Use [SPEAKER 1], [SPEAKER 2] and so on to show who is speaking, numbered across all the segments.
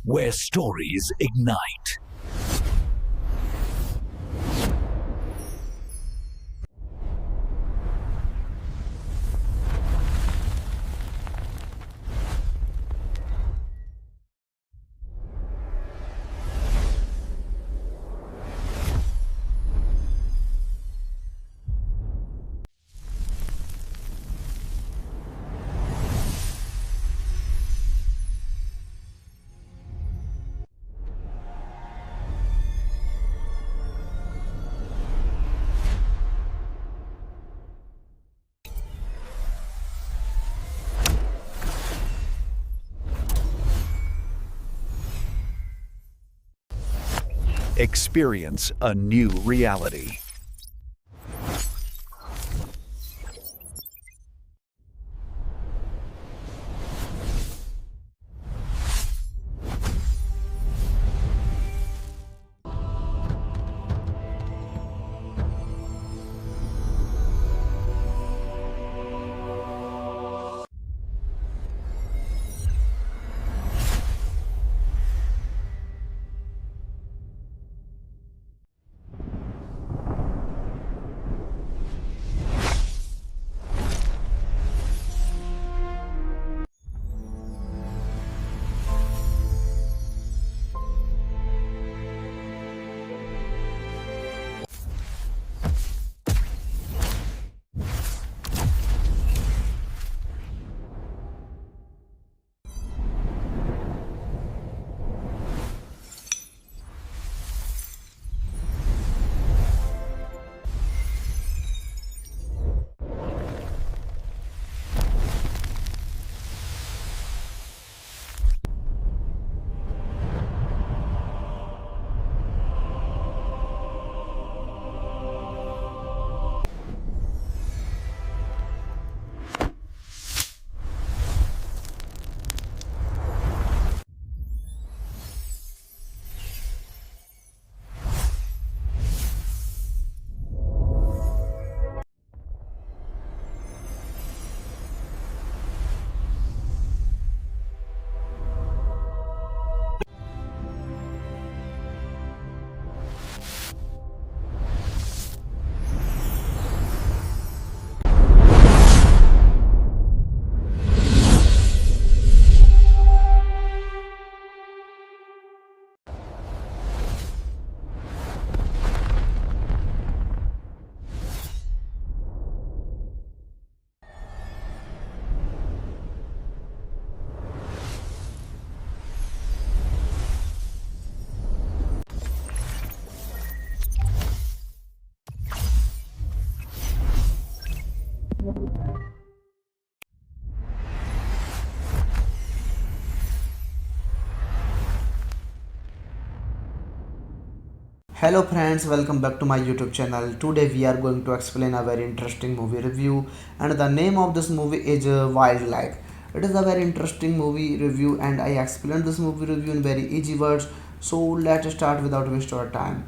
[SPEAKER 1] where stories ignite. Experience a new reality.
[SPEAKER 2] Hello friends, welcome back to my YouTube channel. Today we are going to explain a very interesting movie review, and the name of this movie is Wildlife. It is a very interesting movie review and I explained this movie review in very easy words. So let's start without waste our time.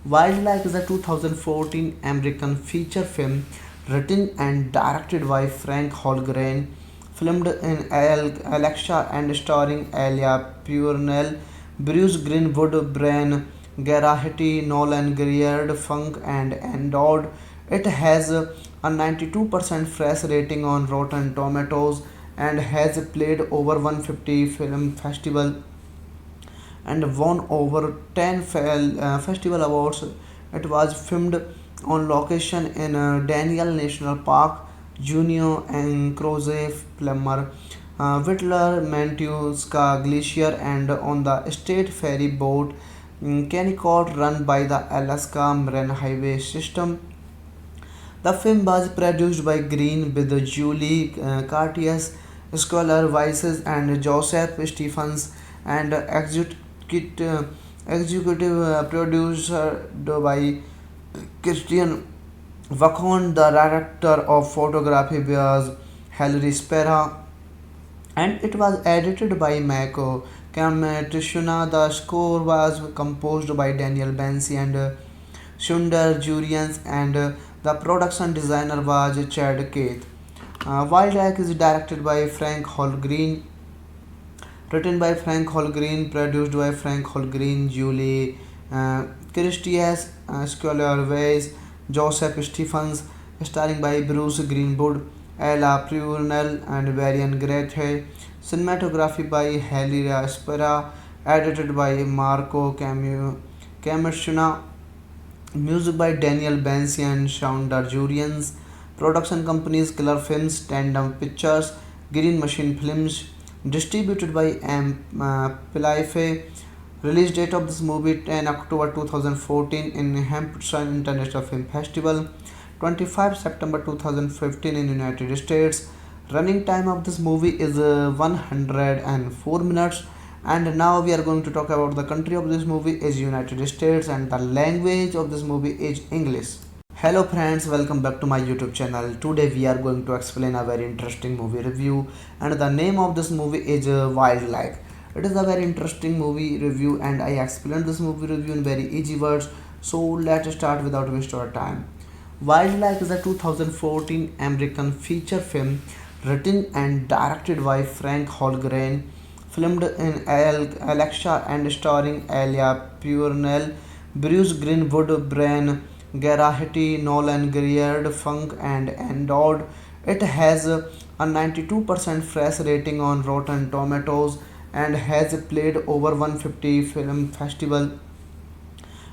[SPEAKER 2] Wildlife is a 2014 American feature film written and directed by Frank Holgren, filmed in Alexa and starring Elia Purnell, Bruce Greenwood, Brian Garahiti, Nolan Greer, Funk and Endowed. It has a 92% fresh rating on Rotten Tomatoes and has played over 150 film festival and won over 10 festival awards. It was filmed on location in Daniel National Park, Junio and Crozet, Plummer, Whittler, Mantuska Glacier, and on the state ferry boat Kennecott run by the Alaska Marine Highway System. The film was produced by Green with Julie Cartier, Scholar Weiss, and Joseph Stephens, and executive producer by Christian Vachon. The director of photography was Hilary Spera, and it was edited by Mako Kamatishuna. The score was composed by Daniel Bensi and Sundar Jurians, and the production designer was Chad Keith. Wildlife is directed by Frank Holgreen written by Frank Holgreen, produced by Frank Holgreen, Julie Christias, Scholar Weiss, Joseph Stephens, starring by Bruce Greenwood, Ella Purnell, and Varian Grete. Cinematography by Helira Spera, edited by Marco Camushina, music by Daniel Bansi and Shaun Darjurians. Production companies Killer Films, Tandem Pictures, Green Machine Films. Distributed by M. Pilaife. Release date of this movie 10 October 2014 in Hampshire International Film Festival. 25 September 2015 in United States. Running time of this movie is 104 minutes. And now we are going to talk about the country of this movie is United States and the language of this movie is English. Hello friends, welcome back to my YouTube channel. Today we are going to explain a very interesting movie review, and the name of this movie is Wildlife. It is a very interesting movie review and I explained this movie review in very easy words. So let's start without wasting our time. Wildlife is a 2014 American feature film written and directed by Frank Holgren, filmed in Alexa and starring Elia Purnell, Bruce Greenwood, Brian Garahiti, Nolan Greard, Funk, and Endowed. It has a 92% fresh rating on Rotten Tomatoes and has played over 150 film festival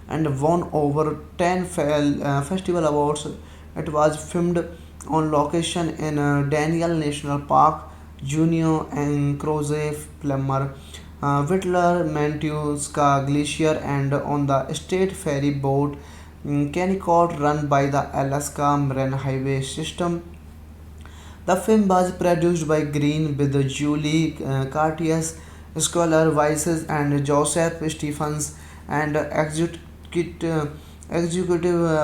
[SPEAKER 2] and won over 10 festival awards. It was filmed on location in Daniel National Park, Junio and Crozet, Plummer, Whittler, Mantuska Glacier, and on the state ferry boat Kennecott run by the Alaska Marine Highway System. The film was produced by Green with Julie Cartier, Scholar Weiss, and Joseph Stephens, and executive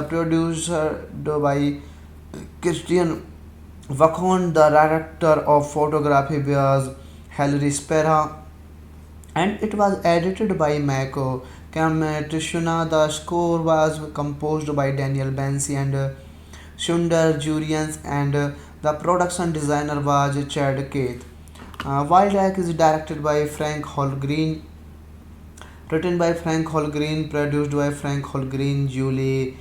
[SPEAKER 2] producer by Christian Vachon. The director of photography was Hilary Spera, and it was edited by Mako Kamatishuna. The score was composed by Daniel Bansi and Shundar Jurians, and the production designer was Chad Keith. Wildlife is directed by Frank Holgreen, written by Frank Holgreen, produced by Frank Holgreen, Julie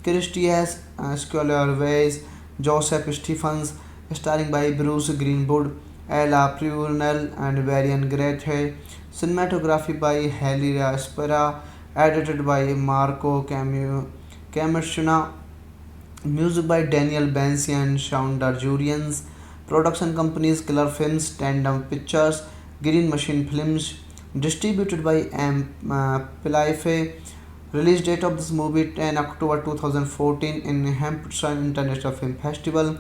[SPEAKER 2] Christias, Scholar Weiss, Joseph Stephens, starring by Bruce Greenwood, Ella Purnell, and Varian Grete. Cinematography by Helira Spera, edited by Marco Camushina, music by Daniel Bansi and Shaun Darjurians. Production companies Killer Films, Tandem Pictures, Green Machine Films. Distributed by M. Pilaife. Release date of this movie 10 October 2014 in Hampshire International Film Festival.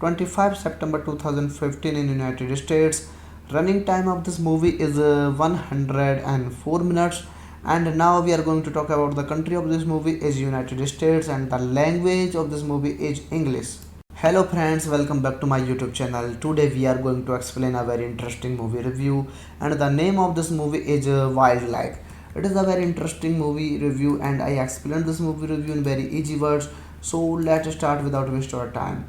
[SPEAKER 2] 25 September 2015 in United States. Running time of this movie is 104 minutes. And now we are going to talk about the country of this movie is United States and the language of this movie is English. Hello friends, welcome back to my YouTube channel. Today we are going to explain a very interesting movie review, and the name of this movie is Wildlife. It is a very interesting movie review and I explained this movie review in very easy words. So let's start without wasting our time.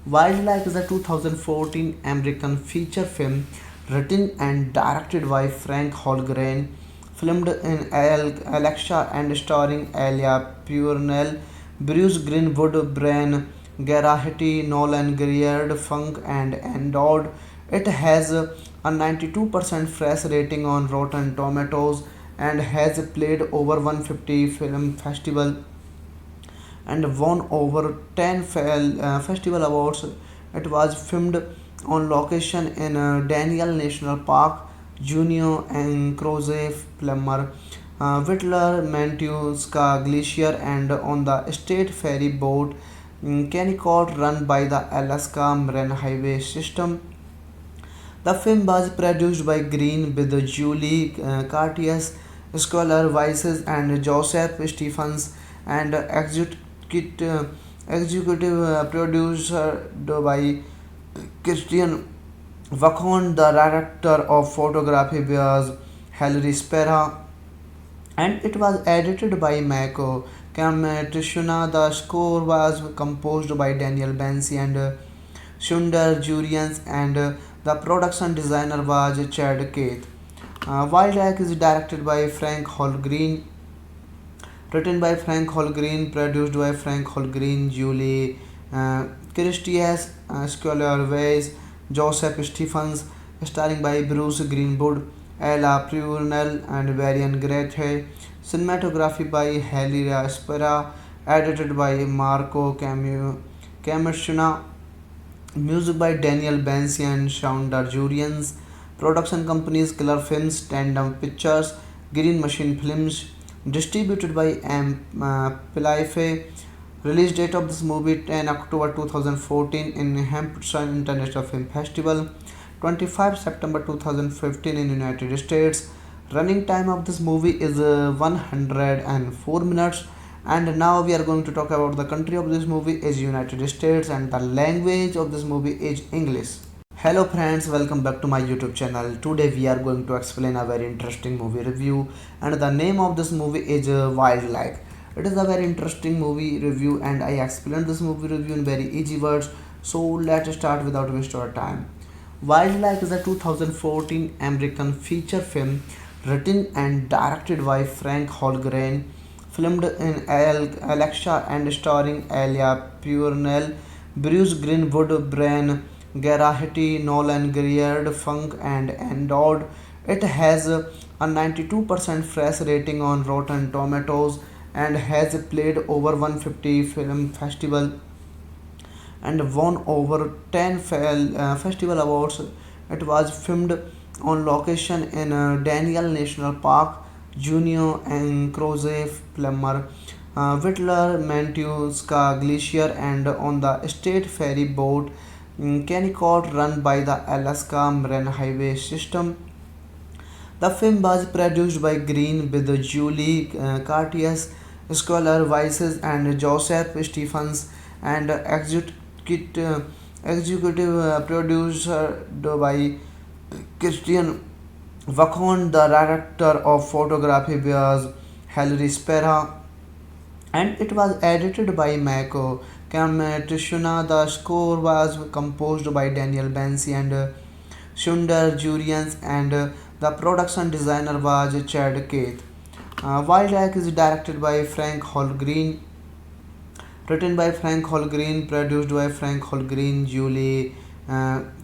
[SPEAKER 2] Wildlife is a 2014 American feature film written and directed by Frank Holgren, filmed in Alexa and starring Elia Purnell, Bruce Greenwood, Brian Garahiti, Nolan Greard, Funk, and Endowed. It has a 92% fresh rating on Rotten Tomatoes and has played over 150 film festival and won over 10 festival awards. It was filmed on location in Daniel National Park, Junio and Crozet, Plummer, Whittler, Mantuska Glacier, and on the state ferry boat Kennecott run by the Alaska Marine Highway System. The film was produced by Green with Julie Cartier, Scholar Weiss, and Joseph Stephens, and executive producer by Christian Vachon. The director of photography was Hilary Spera, and it was edited by Mako Kamatishuna. The score was composed by Daniel Bansi and Shundar Jurians, and The production designer was Chad Keith. Wild Egg is directed by Frank Holgreen, written by Frank Holgreen, produced by Frank Holgreen, Julie Christias, Scholar Weiss, Joseph Stephens, starring by Bruce Greenwood, Ella Purnell, and Varian Grete. Cinematography by Helira Spera, edited by Marco Camushina, music by Daniel Bansi and Shaun Darjurians. Production companies Killer Films, Tandem Pictures, Green Machine Films. Distributed by Pilaife. Release date of this movie 10 October 2014 in Hampshire International Film Festival. 25 September 2015 in United States. Running time of this movie is 104 minutes. And now we are going to talk about the country of this movie is United States and the language of this movie is English. Hello friends, welcome back to my YouTube channel. Today we are going to explain a very interesting movie review, and the name of this movie is Wildlife. It is a very interesting movie review and I explained this movie review in very easy words. So let's start without wasting our time. Wildlife is a 2014 American feature film written and directed by Frank Holgren, filmed in Alexa and starring Elia Purnell, Bruce Greenwood, Brian Garahety, Nolan Greer, Funk, and Endowed. It has a 92% fresh rating on Rotten Tomatoes and has played over 150 film festival and won over 10 festival awards. It was filmed on location in Daniel National Park, Juneau and Crozet, Plummer, Whittler, Mantuska Glacier, and on the state ferry boat Kennecott run by the Alaska Marine Highway System. The film was produced by Green with Julie Cartier, Scholar Weiss, and Joseph Stephens, and executive producer by Christian Vachon. The director of photography was Hilary Spera, and it was edited by Mako Kamatishuna. The score was composed by Daniel Bansi and Shundar Jurians, and the production designer was Chad Keith. Wild Egg is directed by Frank Holgreen, written by Frank Holgreen, produced by Frank Holgreen, Julie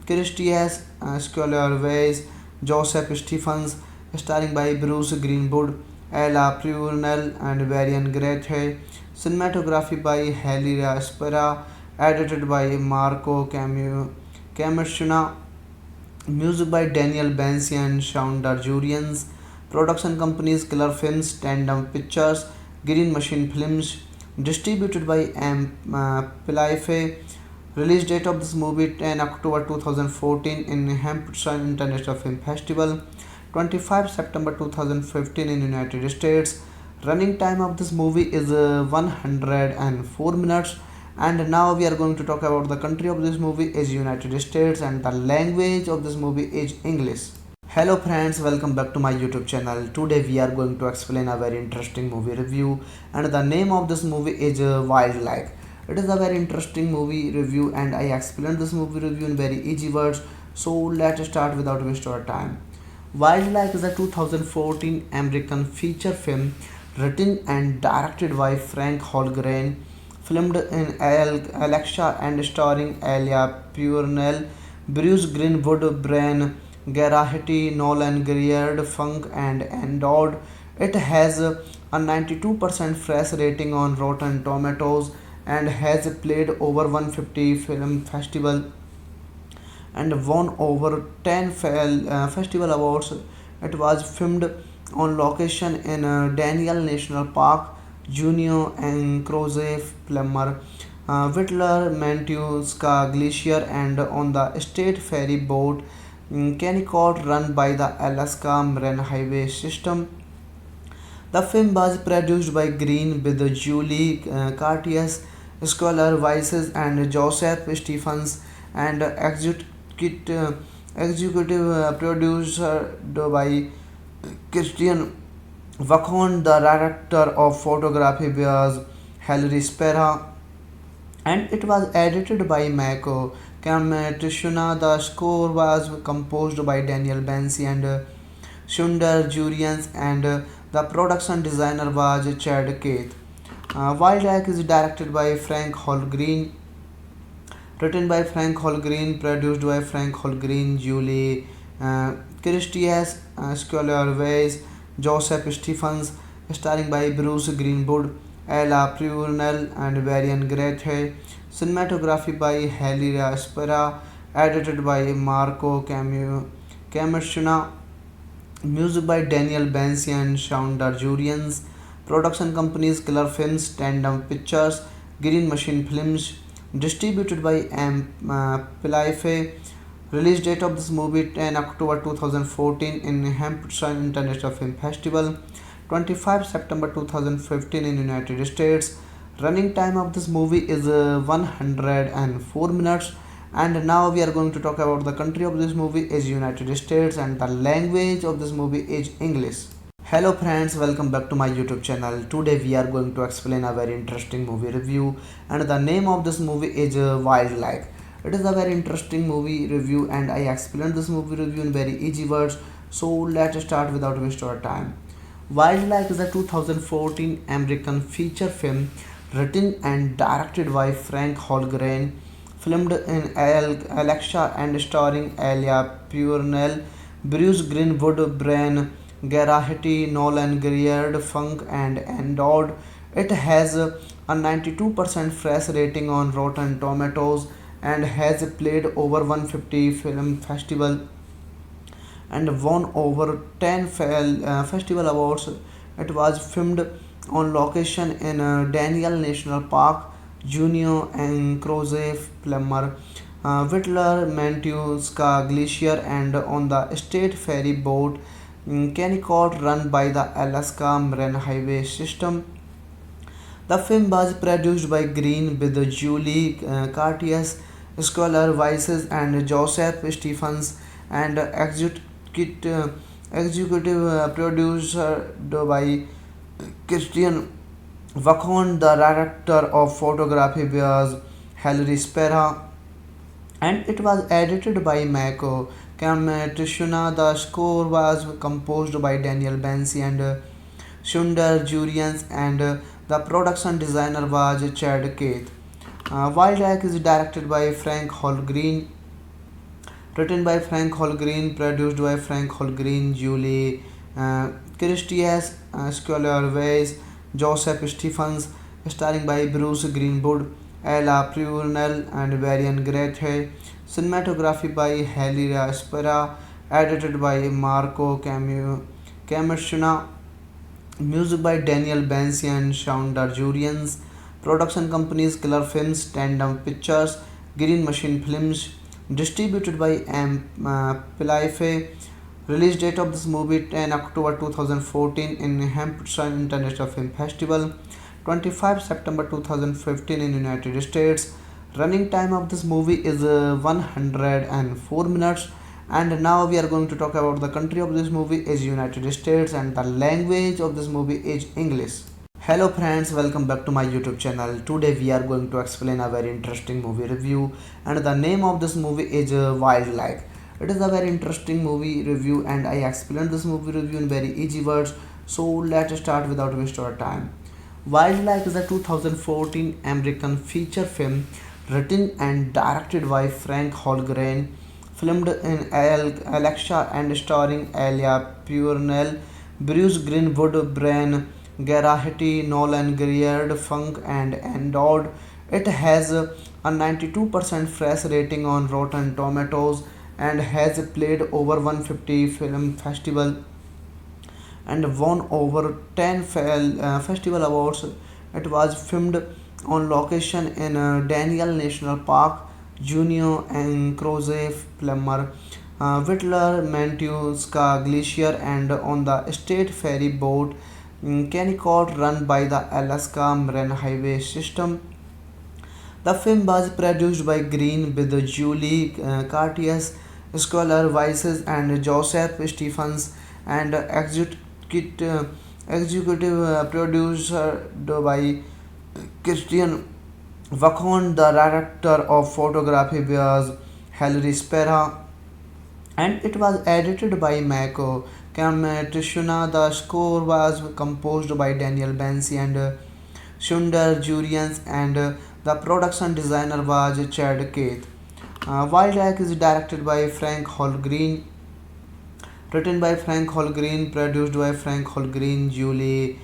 [SPEAKER 2] Christias, Scholar Weiss, Joseph Stephens, starring by Bruce Greenwood, Ella Purnell, and Varian Grete. Cinematography by Helira Spera, edited by Marco Camushina, music by Daniel Bansi and Shaun Darjurians. Production companies Killer Films, Tandem Pictures, Green Machine Films. Distributed by Pilaife. Release date of this movie 10 October 2014 in Hampshire International Film Festival. 25 September 2015 in United States. Running time of this movie is 104 minutes. And now we are going to talk about the country of this movie is United States and the language of this movie is English. Hello friends, welcome back to my YouTube channel. Today we are going to explain a very interesting movie review, and the name of this movie is Wildlife. It is a very interesting movie review and I explained this movie review in very easy words. So let's start without wasting our time. Wildlife is a 2014 American feature film written and directed by Frank Holgren, filmed in Alexa and starring Elia Purnell, Bruce Greenwood, Brian Garahety, Nolan Greer, Funk, and Endowed. It has a 92% fresh rating on Rotten Tomatoes and has played over 150 film festival and won over 10 festival awards. It was filmed on location in Daniel National Park, Juneau and Crozet, Plummer, Whittler, Mantuska Glacier, and on the state ferry boat Kennecott run by the Alaska Marine Highway System. The film was produced by Green with Julie Cartier, Scholar Weiss, and Joseph Stephens, and executive producer by Christian Vachon. The director of photography was Hilary Spera, and it was edited by Mako Trishuna. The score was composed by Daniel Bansi and Sundar Jurians, and the production designer was Chad Keith. Wild Egg is directed by Frank Holgreen, written by Frank Holgreen, produced by Frank Holgreen, Julie Christias, Scholar Weiss, Joseph Stephens, starring by Bruce Greenwood, Ella Purnell, and Varian Grete. Cinematography by Helira Spera, edited by Marco Camushina, music by Daniel Bansi and Shaun Darjurians. Production companies Killer Films, Tandem Pictures, Green Machine Films. Distributed by Pilaife. Release date of this movie 10 October 2014 in Hampshire International Film Festival. 25 September 2015 in United States. Running time of this movie is 104 minutes. And now we are going to talk about the country of this movie is United States, and the language of this movie is English. Hello friends, welcome back to my YouTube channel. Today we are going to explain a very interesting movie review, and the name of this movie is Wildlife. It is a very interesting movie review, and I explained this movie review in very easy words. So let's start without waste our time. Wildlife is a 2014 American feature film written and directed by Frank Holgren, filmed in Alexa and starring Elia Purnell, Bruce Greenwood, Brian Garahety, Nolan Greer, Funk, and Endowed. It has a 92% fresh rating on Rotten Tomatoes and has played over 150 film festival and won over 10 festival awards. It was filmed on location in Daniel National Park, Junio and Crozet, Plummer, Whittler, Mantuska Glacier, and on the state ferry boat Kennecott run by the Alaska Marine Highway System. The film was produced by Green with Julie Cartier, Scholar Weiss, and Joseph Stephens, and executive producer by Christian Vachon. The director of photography was Hilary Spera, and it was edited by Mako Trishuna. The score was composed by Daniel Bansi and Sundar Jurians, and the production designer was Chad Keith. Wild Egg is directed by Frank Holgreen, written by Frank Holgreen, produced by Frank Holgreen, Julie Christias, Scholar Weiss, Joseph Stephens, starring by Bruce Greenwood, Ella Purnell, and Varian Grete. Cinematography by Helira Spera, edited by Marco Camushina, music by Daniel Bansi and Shaun Darjurians. Production companies Killer Films, Tandem Pictures, Green Machine Films. Distributed by Pilaife. Release date of this movie 10 October 2014 in Hampshire International Film Festival. 25 September 2015 in United States. Running time of this movie is 104 minutes. And now we are going to talk about the country of this movie is United States, and the language of this movie is English. Hello friends, welcome back to my YouTube channel. Today we are going to explain a very interesting movie review, and the name of this movie is Wildlife. It is a very interesting movie review, and I explained this movie review in very easy words. So let's start without waste our time. Wildlife is a 2014 American feature film written and directed by Frank Holgren, filmed in Alexa and starring Elia Purnell, Bruce Greenwood, Brian Garahety, Nolan Greer, Funk, and Endowed. It has a 92% fresh rating on Rotten Tomatoes and has played over 150 film festival and won over 10 festival awards. It was filmed on location in Daniel National Park, Junio and Crozet, Plummer, Whittler, Mantuska Glacier, and on the state ferry boat Kennecott run by the Alaska Marine Highway System. The film was produced by Green with Julie Cartier, Scholar Weiss, and Joseph Stephens, and executive producer by Christian Vakon, the director of photography, was Hilary Spera, and it was edited by Mako Kamatishuna. The score was composed by Daniel Bansi and Sundar Jurians, and the production designer was Chad Keith. Wild Egg is directed by Frank Holgreen, written by Frank Holgreen, produced by Frank Holgreen, Julie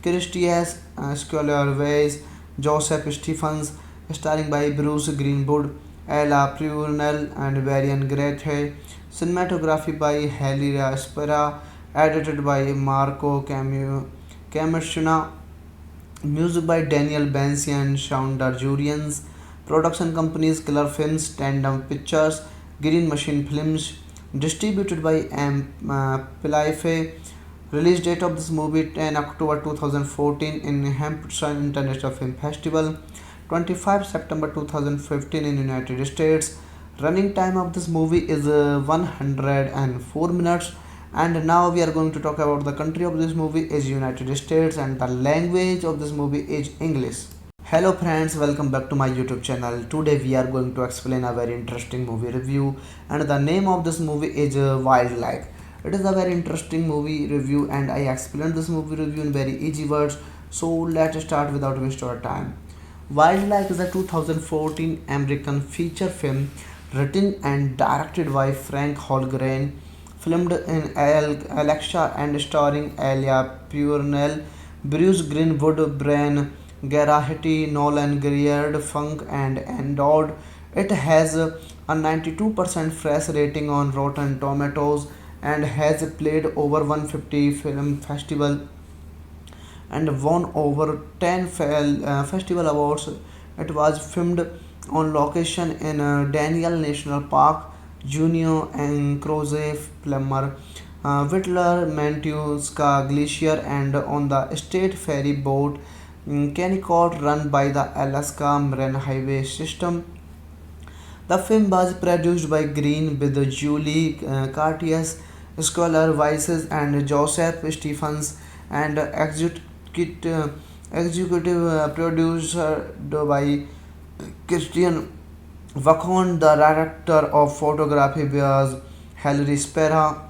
[SPEAKER 2] Christias, Scholar Weiss, Joseph Stephens, starring by Bruce Greenwood, Ella Purnell, and Varian Grete. Cinematography by Helira Spera, edited by Marco Camushina, music by Daniel Bansi and Shaun Darjurians. Production companies Killer Films, Tandem Pictures, Green Machine Films. Distributed by M. Pilaife. Release date of this movie 10 October 2014 in Hampshire International Film Festival. 25 September 2015 in United States. Running time of this movie is 104 minutes. And now we are going to talk about the country of this movie is United States, and the language of this movie is English. Hello friends, welcome back to my YouTube channel. Today we are going to explain a very interesting movie review, and the name of this movie is Wildlife. It is a very interesting movie review, and I explained this movie review in very easy words. So let's start without waste our time. Wildlife is a 2014 American feature film written and directed by Frank Holgren, filmed in Alexa and starring Elia Purnell, Bruce Greenwood, Brian Garahiti, Nolan Greer, Funk, and Endowed. It has a 92% fresh rating on Rotten Tomatoes and has played over 150 film festival and won over 10 festival awards. It was filmed on location in Daniel National Park, Junio and Croze Plummer, Whittler, Mantuska Glacier, and on the state ferry boat Kennecott run by the Alaska Marine Highway System. The film was produced by Green with Julie Cartier, Scholar Weisses, and Joseph Stephens, and executive producer by Christian Vakon. The director of photography was Hilary Spera,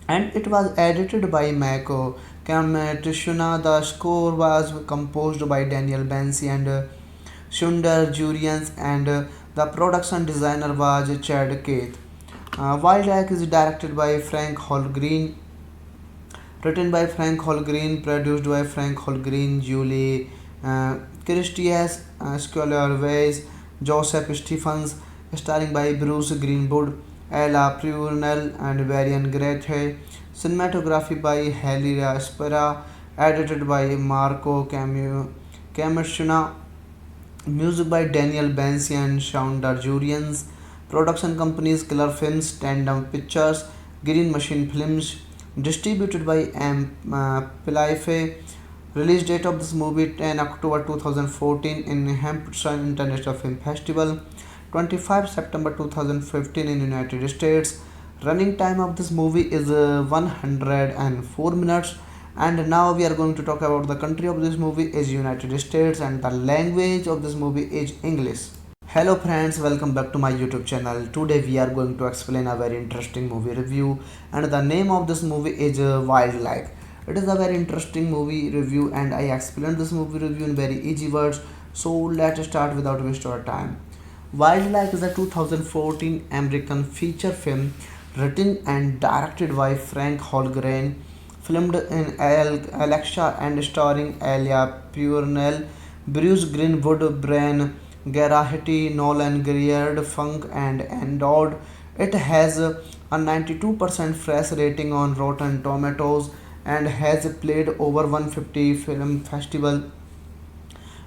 [SPEAKER 2] and it was edited by Mako Kamatishuna. The score was composed by Daniel Bansi and Sundar Jurians, and the production designer was Chad Keith. Wild Egg is directed by Frank Holgreen, written by Frank Holgreen, produced by Frank Holgreen, Julie Christias, Scholar Weiss, Joseph Stephens, starring by Bruce Greenwood, Ella Purnell, and Varian Grete. Cinematography by Helira Spera, edited by Marco Camushina, music by Daniel Bansi and Shaun Darjurians. Production companies Killer Films, Tandem Pictures, Green Machine Films. Distributed by M. Pilaife. Release date of this movie 10 October 2014 in Hampshire International Film Festival. 25 September 2015 in United States. Running time of this movie is 104 minutes. And now we are going to talk about the country of this movie is United States, and the language of this movie is English. Hello friends, welcome back to my YouTube channel. Today we are going to explain a very interesting movie review, and the name of this movie is Wildlife. It is a very interesting movie review, and I explained this movie review in very easy words. So let's start without waste our time. Wildlife is a 2014 American feature film written and directed by Frank Holgren, filmed in Alexa and starring Elia Purnell, Bruce Greenwood, Brian Garahiti, Nolan Greer, Funk, and Endowed. It has a 92% fresh rating on Rotten Tomatoes and has played over 150 film festival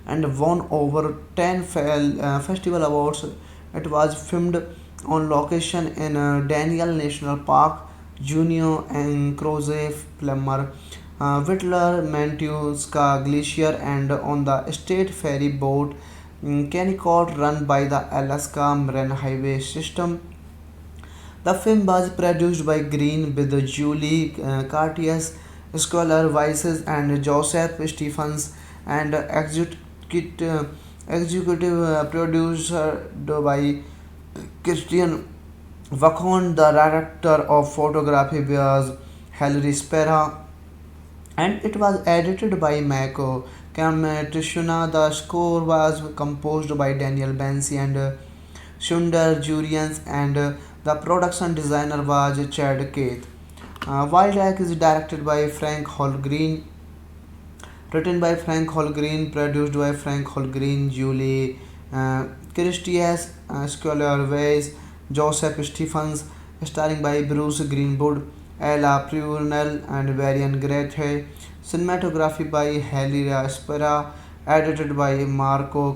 [SPEAKER 2] and won over 10 festival awards. It was filmed on location in Daniel National Park, Junio and Croze Plummer, Whittler, Mantuska Glacier, and on the state ferry boat Kennecott run by the Alaska Marine Highway System. The film was produced by Green with Julie Cartier, Scholar Weisses, and Joseph Stephens, and executive producer by Christian Vachon. The director of photography was Hilary Spera, and it was edited by Mako Kamatishuna. The score was composed by Daniel Bensi and Sundar Jurians, and the production designer was Chad Keith. Wild Egg is directed by Frank Holgreen, written by Frank Holgreen, produced by Frank Holgreen, Julie Christias, Scholar Weiss, Joseph Stephens, starring by Bruce Greenwood, Ella Purnell, and Varian Grete. Cinematography by Helira Spera, edited by Marco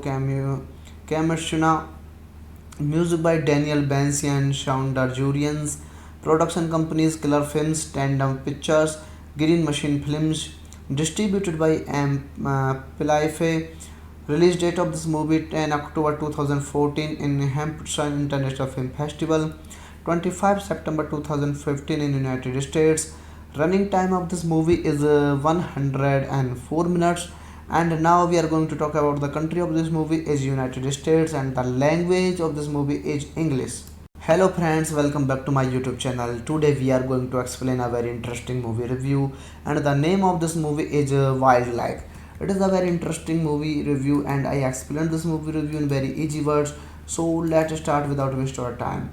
[SPEAKER 2] Camushuna, music by Daniel Bensi and Shaun Darjurians. Production companies Killer Films, Tandem Pictures, Green Machine Films. Distributed by M. Pilaife. Release date of this movie 10 October 2014 in Hampshire International Film Festival. 25 September 2015 in United States. Running time of this movie is 104 minutes. And now we are going to talk about the country of this movie is United States, and the language of this movie is English. Hello friends, welcome back to my YouTube channel. Today we are going to explain a very interesting movie review, and the name of this movie is Wildlife. It is a very interesting movie review, and I explained this movie review in very easy words. So let's start without waste our time.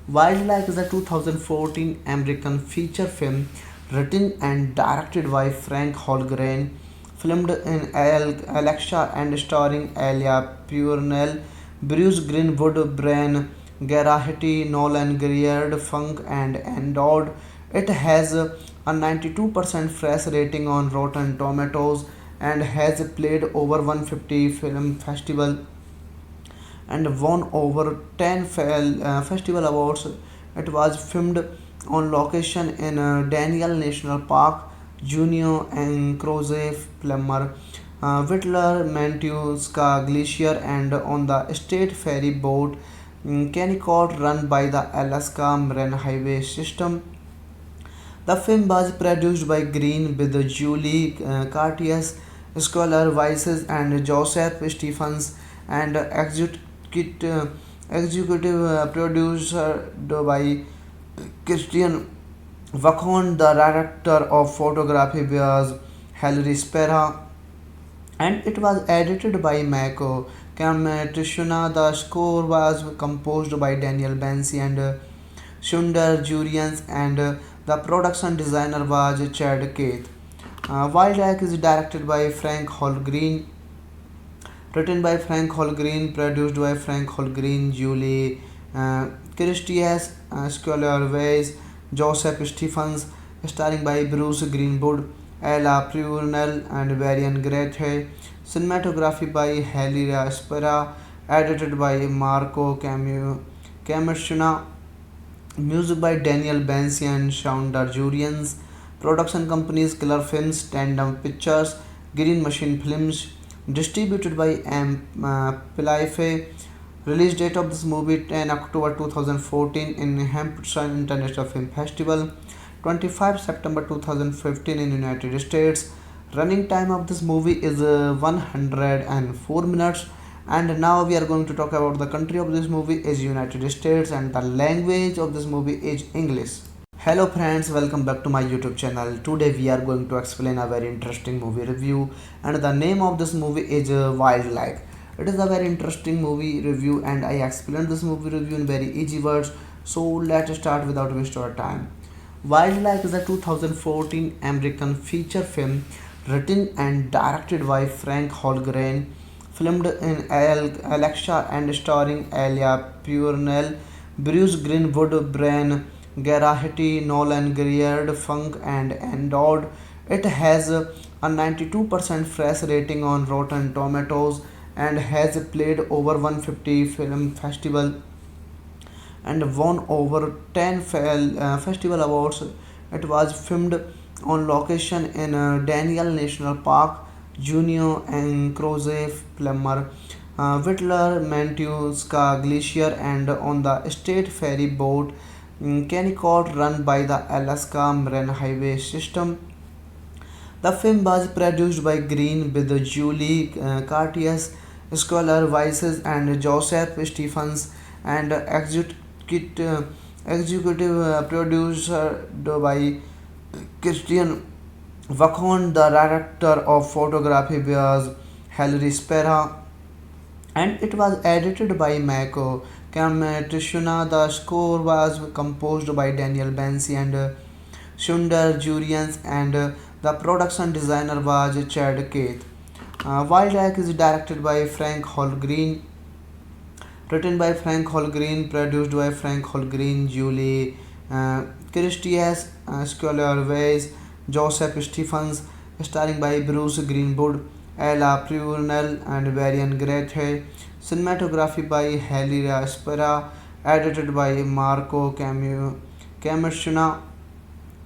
[SPEAKER 2] Wildlife is a 2014 American feature film written and directed by Frank Holgren, filmed in Alexa and starring Elia Purnell, Bruce Greenwood, Brian Garahety, Nolan Greer, Funk, and Endowed. It has a 92% fresh rating on Rotten Tomatoes and has played over 150 film festival and won over 10 festival awards. It was filmed on location in Daniel National Park, Junio and Croze Plummer, Whittler, Mantuska Glacier, and on the state ferry boat Kennecott run by the Alaska Marine Highway System. The film was produced by Green with Julie Cartier, Scholar Weisses, and Joseph Stephens, and executive producer by Christian Vachon. The director of photography was Hilary Spera, and it was edited by Mako Kamatishuna. The score was composed by Daniel Bensi and Sundar Jurians, and the production designer was Chad Keith. Wild Egg is directed by Frank Holgreen, written by Frank Holgreen, produced by Frank Holgreen, Julie Christias, Scholar Weiss, Joseph Stephens, starring by Bruce Greenwood, Ella Purnell, and Varian Grete. Cinematography by Helira Spera, edited by Marco Camushuna, music by Daniel Bensi and Shaun Darjurians. Production companies Killer Films, Tandem Pictures, Green Machine Films. Distributed by M. Pilaife. Release date of this movie 10 October 2014 in Hampshire International Film Festival. 25 September 2015 in United States. Running time of this movie is 104 minutes. And now we are going to talk about the country of this movie is United States, and the language of this movie is English. Hello friends, welcome back to my YouTube channel. Today we are going to explain a very interesting movie review, and the name of this movie is Wildlife. It is a very interesting movie review, and I explained this movie review in very easy words. So let's start without waste our time. Wildlife is a 2014 American feature film written and directed by Frank Holgren, filmed in Alexa and starring Elia Purnell, Bruce Greenwood, Brian Garahety, Nolan Greer, Funk, and Endowed. It has a 92% fresh rating on Rotten Tomatoes and has played over 150 film festival and won over 10 festival awards. It was filmed on location in Daniel National Park, Junio and Croze Plummer, Whittler, Mantuska Glacier, and on the state ferry boat Kennecott run by the Alaska Marine Highway System. The film was produced by Green with Julie Cartier, Scholar Weiss and Joseph Stephens, and executive producer by Christian Vachon. The director of photography was Hilary Spera, and it was edited by Mako Kamatishuna. The score was composed by Daniel Bensi and Sundar Jurians, and the production designer was Chad Keith. Wildlife is directed by Frank Holgreen, written by Frank Holgreen, produced by Frank Holgreen, Julie Christias, Scholar Weiss, Joseph Stephens, starring by Bruce Greenwood, Ella Purnell, and Varian Grete. Cinematography by Helira Spera, edited by Marco Camashuna,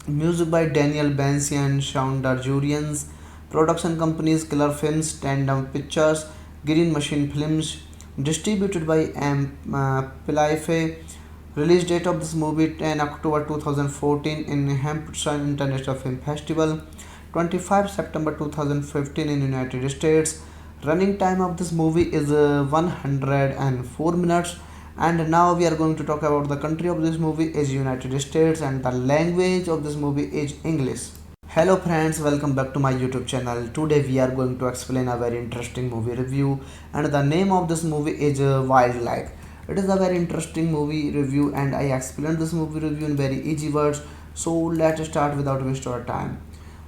[SPEAKER 2] music by Daniel Bensi and Shaun Darjurians. Production companies Killer Films, Tandem Pictures, Green Machine Films. Distributed by M. Pilaife. Release date of this movie 10 October 2014 in Hampshire International Film Festival. 25 September 2015 in United States. Running time of this movie is 104 minutes. And now we are going to talk about the country of this movie is United States, and the language of this movie is English. Hello friends, welcome back to my YouTube channel. Today we are going to explain a very interesting movie review, and the name of this movie is Wildlife. It is a very interesting movie review, and I explained this movie review in very easy words. So let's start without wasting our time.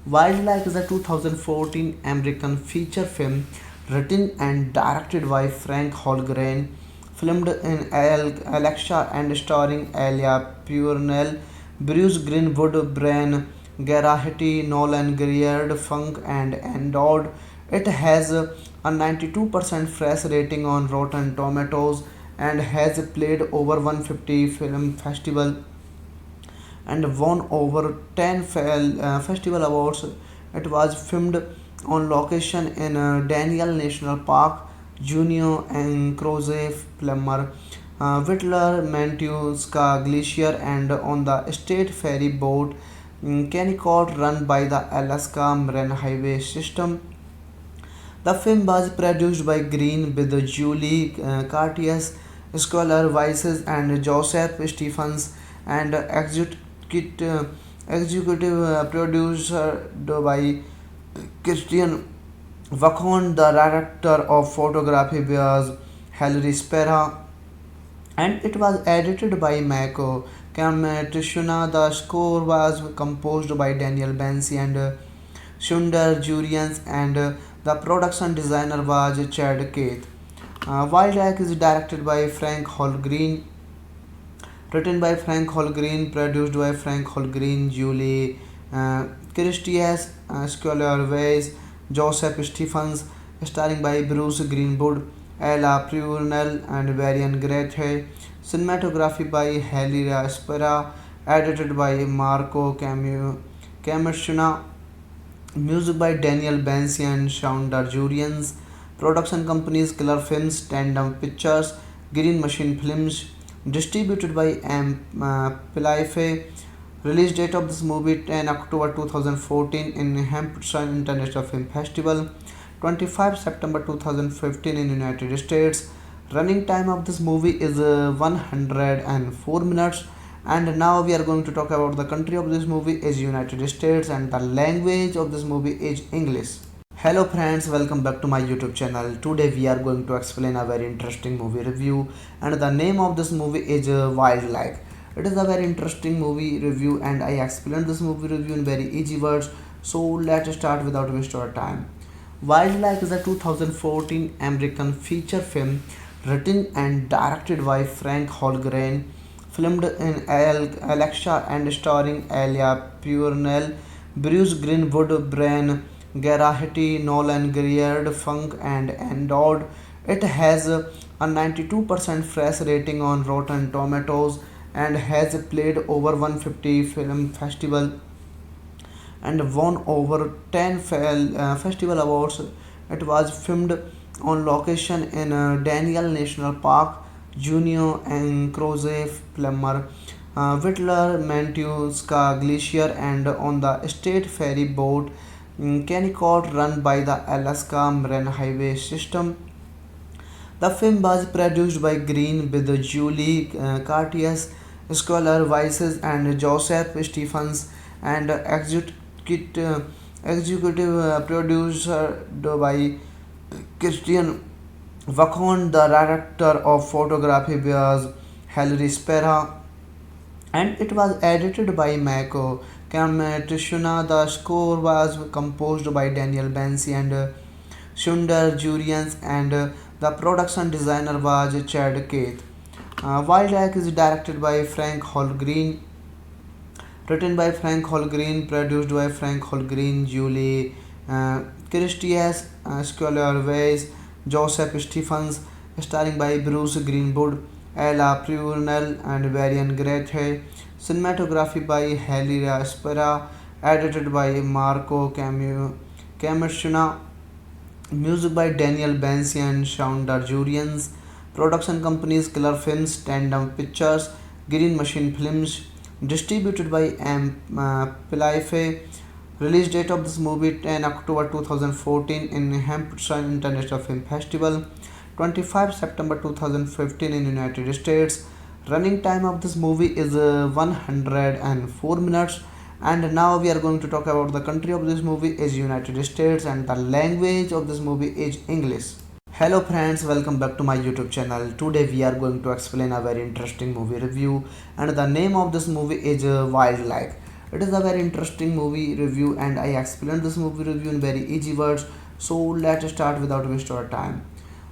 [SPEAKER 2] Wildlife is a 2014 American feature film written and directed by Frank Holgren, filmed in Alexa and starring Elia Purnell, Bruce Greenwood, Brian Garahety, Nolan Greer, Funk, and Endowed. It has a 92% fresh rating on Rotten Tomatoes and has played over 150 film festival and won over 10 festival awards. It was filmed on location in Daniel National Park, Junio and Crozet, Plummer, Whittler, Mantuska Glacier, and on the state ferry boat Kennecott run by the Alaska Marine Highway System. The film was produced by Green with Julie Cartier, Scholar Weiss, and Joseph Stephens, and executive producer by Christian Vachon. The director of photography was Hilary Spera, and it was edited by Mako Kamatishuna. The score was composed by Daniel Bensi and Sundar Jurians, and the production designer was Chad Keith. Wildlife is directed by Frank Holgreen, written by Frank Holgreen, produced by Frank Holgreen, Julie Christias, Scholar Weiss, Joseph Stephens, starring by Bruce Greenwood, Ella Purnell, and Varian Grete. Cinematography by Helira Spera, edited by Marco Camashuna, music by Daniel Bensi and Shaun Darjurians. Production companies Killer Films, Tandem Pictures, Green Machine Films. Distributed by M. Pilaife. Release date of this movie 10 October 2014 in Hampshire International Film Festival. 25 September 2015 in United States. Running time of this movie is 104 minutes. And now we are going to talk about the country of this movie is United States, and the language of this movie is English. Hello friends, welcome back to my YouTube channel. Today we are going to explain a very interesting movie review, and the name of this movie is Wildlife. It is a very interesting movie review, and I explained this movie review in very easy words. So let's start without wasting our time. Wildlife is a 2014 American feature film written and directed by Frank Holgren, filmed in Alexa and starring Elia Purnell, Bruce Greenwood, Brian Garahety, Nolan Greer, Funk, and Endowed. It has a 92% fresh rating on Rotten Tomatoes and has played over 150 film festival and won over 10 festival awards. It was filmed on location in Daniel National Park, Junio and Crozet, Plummer, Whittler, Mantuska Glacier, and on the state ferry boat Kennecott run by the Alaska Marine Highway System. The film was produced by Green with Julie Cartier, Scholar Weiss, and Joseph Stephens, and executive producer by Christian Vachon. The director of photography was Hilary Spera, and it was edited by Mako Kamatishuna. The score was composed by Daniel Bansi and Sundar Jurians, and the production designer was Chad Keith. Wild Egg is directed by Frank Holgreen, written by Frank Holgreen, produced by Frank Holgreen, Julie Christias, Scholar Weiss, Joseph Stephens, starring by Bruce Greenwood, Ella Purnell, and Varian Grete. Cinematography by Helira Spera, edited by Marco Camushuna, music by Daniel Bansi and Shaun Darjurians. Production companies Killer Films, Tandem Pictures, Green Machine Films. Distributed by M. Pilaife. Release date of this movie 10 October 2014 in Hampshire International Film Festival. 25 September 2015 in United States. Running time of this movie is 104 minutes. And now we are going to talk about the country of this movie is United States, and the language of this movie is English. Hello friends, welcome back to my YouTube channel. Today we are going to explain a very interesting movie review, and the name of this movie is Wildlife. It is a very interesting movie review, and I explained this movie review in very easy words. So let's start without wasting our time.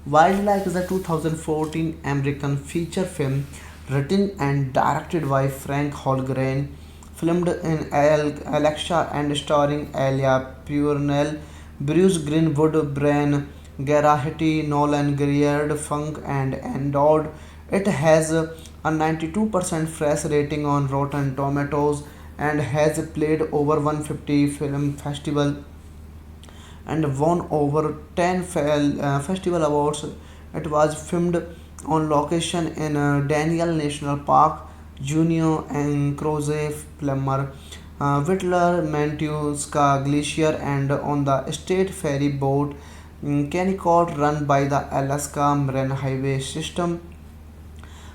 [SPEAKER 2] Wildlife is a 2014 American feature film written and directed by Frank Holgren, filmed in Alexa and starring Elia Purnell, Bruce Greenwood, Brian Garahety, Nolan Greer, Funk, and Endowed. It has a 92% fresh rating on Rotten Tomatoes and has played over 150 film festival and won over 10 festival awards. It was filmed on location in Daniel National Park, Juneau and Crozet, Plummer, Whittler, Mantuska Glacier, and on the state ferry boat Kennecott run by the Alaska Marine Highway System.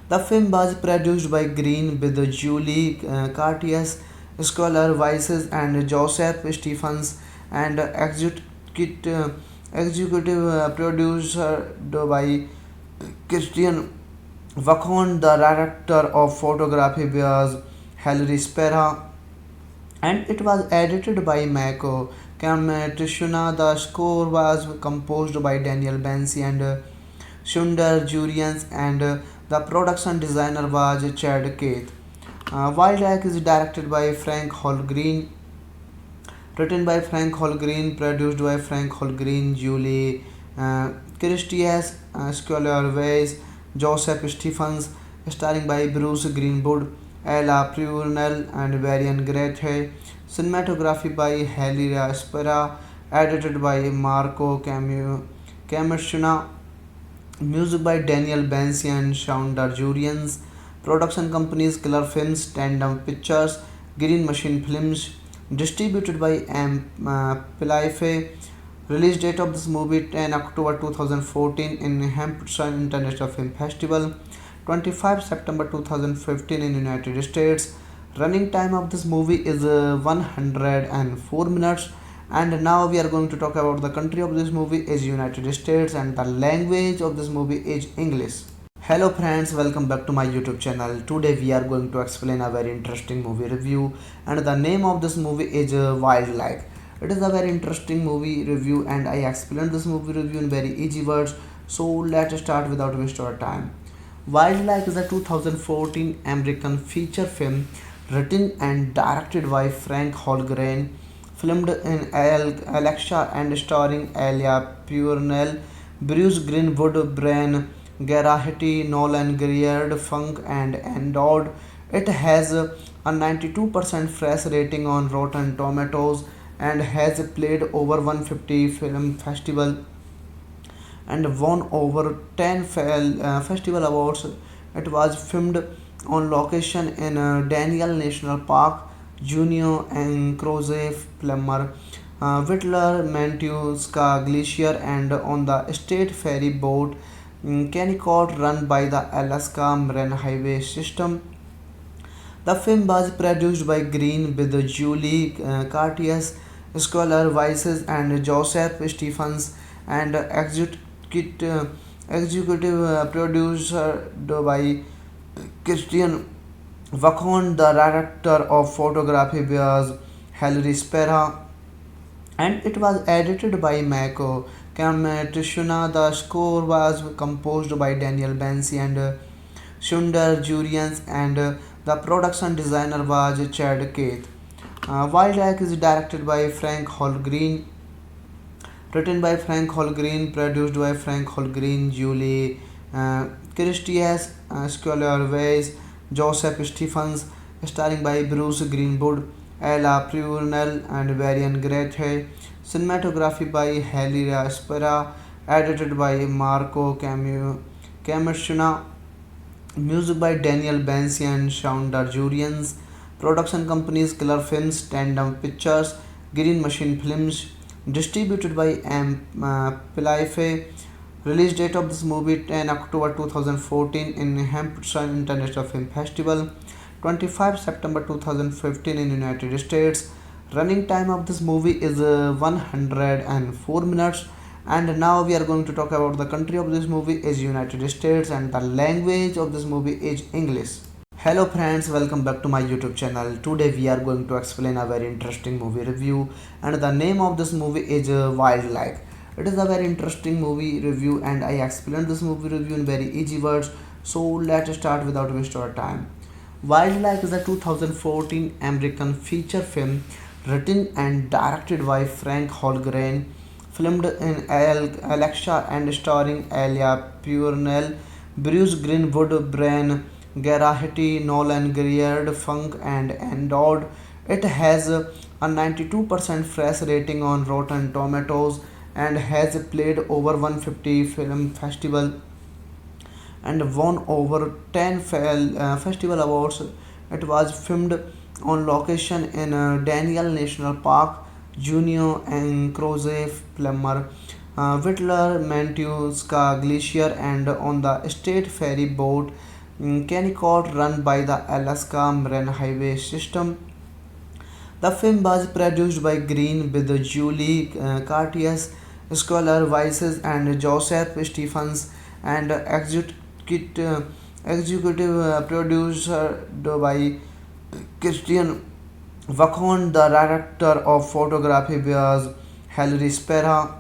[SPEAKER 2] The film was produced by Green with Julie Cartier, Scholar Weiss, and Joseph Stephens, and executive producer by Christian Vachon. The director of photography was Hilary Spera, and it was edited by Mako Kamatishuna. The score was composed by Daniel Bansi and Sundar Jurians, and the production designer was Chad Keith. Wild Egg is directed by Frank Holgreen, written by Frank Holgreen, produced by Frank Holgreen, Julie Christias, Scholar Weiss, Joseph Stephens, starring by Bruce Greenwood, Ella Purnell, and Varian Grete. Cinematography by Helira Spera, edited by Marco Camushuna, music by Daniel Bansi and Shaun Darjurians. Production companies Killer Films, Tandem Pictures, Green Machine Films. Distributed by M. Pilaife. Release date of this movie 10 October 2014 in Hampshire International Film Festival. 25 September 2015 in United States. Running time of this movie is 104 minutes. And now we are going to talk about the country of this movie is United States, and the language of this movie is English. Hello friends, welcome back to my YouTube channel. Today we are going to explain a very interesting movie review, and the name of this movie is Wildlife. It is a very interesting movie review, and I explained this movie review in very easy words. So let's start without wasting our time. Wildlife is a 2014 American feature film written and directed by Frank Holgren, filmed in Alexa and starring Elia Purnell, Bruce Greenwood, Brian Garahety, Nolan Greer, Funk, and Endowed. It has a 92% fresh rating on Rotten Tomatoes and has played over 150 film festival and won over 10 festival awards. It was filmed on location in Daniel National Park, Juneau and Crozet, Plummer, Whittler, Mantuska Glacier, and on the state ferry boat Kennecott run by the Alaska Marine Highway System. The film was produced by Green with Julie Cartier, Scholar Weiss, and Joseph Stephens, and executive producer by Christian Vachon. The director of photography was Hilary Spera, and it was edited by Mako Kamatishuna. The score was composed by Daniel Bansi and Sundar Jurians, and the production designer was Chad Keith. Wild Egg is directed by Frank Holgreen, written by Frank Holgreen, produced by Frank Holgreen, Julie Christias, Scholar Weiss, Joseph Stephens, starring by Bruce Greenwood, Ella Purnell, and Varian Grete. Cinematography by Helira Spera, edited by Marco Camashuna, music by Daniel Bansi and Shaun Darjurians. Production companies Killer Films, Tandem Pictures, Green Machine Films. Distributed by M. Pilaife. Release date of this movie 10 October 2014 in Hampshire International Film Festival. 25 September 2015 in United States. Running time of this movie is 104 minutes. And now we are going to talk about the country of this movie is United States, and the language of this movie is English. Hello friends, welcome back to my YouTube channel. Today we are going to explain a very interesting movie review, and the name of this movie is Wildlife. It is a very interesting movie review, and I explained this movie review in very easy words. So let's start without waste our time. Wildlife is a 2014 American feature film written and directed by Frank Holgren, filmed in Alexa and starring Elia Purnell, Bruce Greenwood, Brian Garahety, Nolan Greer, Funk, and Endowed. It has a 92% fresh rating on Rotten Tomatoes and has played over 150 film festival and won over 10 festival awards. It was filmed on location in Daniel National Park, Juneau and Crozet, Plummer, Whittler, Mantuska Glacier, and on the state ferry boat Kennecott run by the Alaska Marine Highway System. The film was produced by Green with Julie Cartier, Scholar Weiss, and Joseph Stephens, and executive producer by Christian Vachon. The director of photography was Hilary Spera,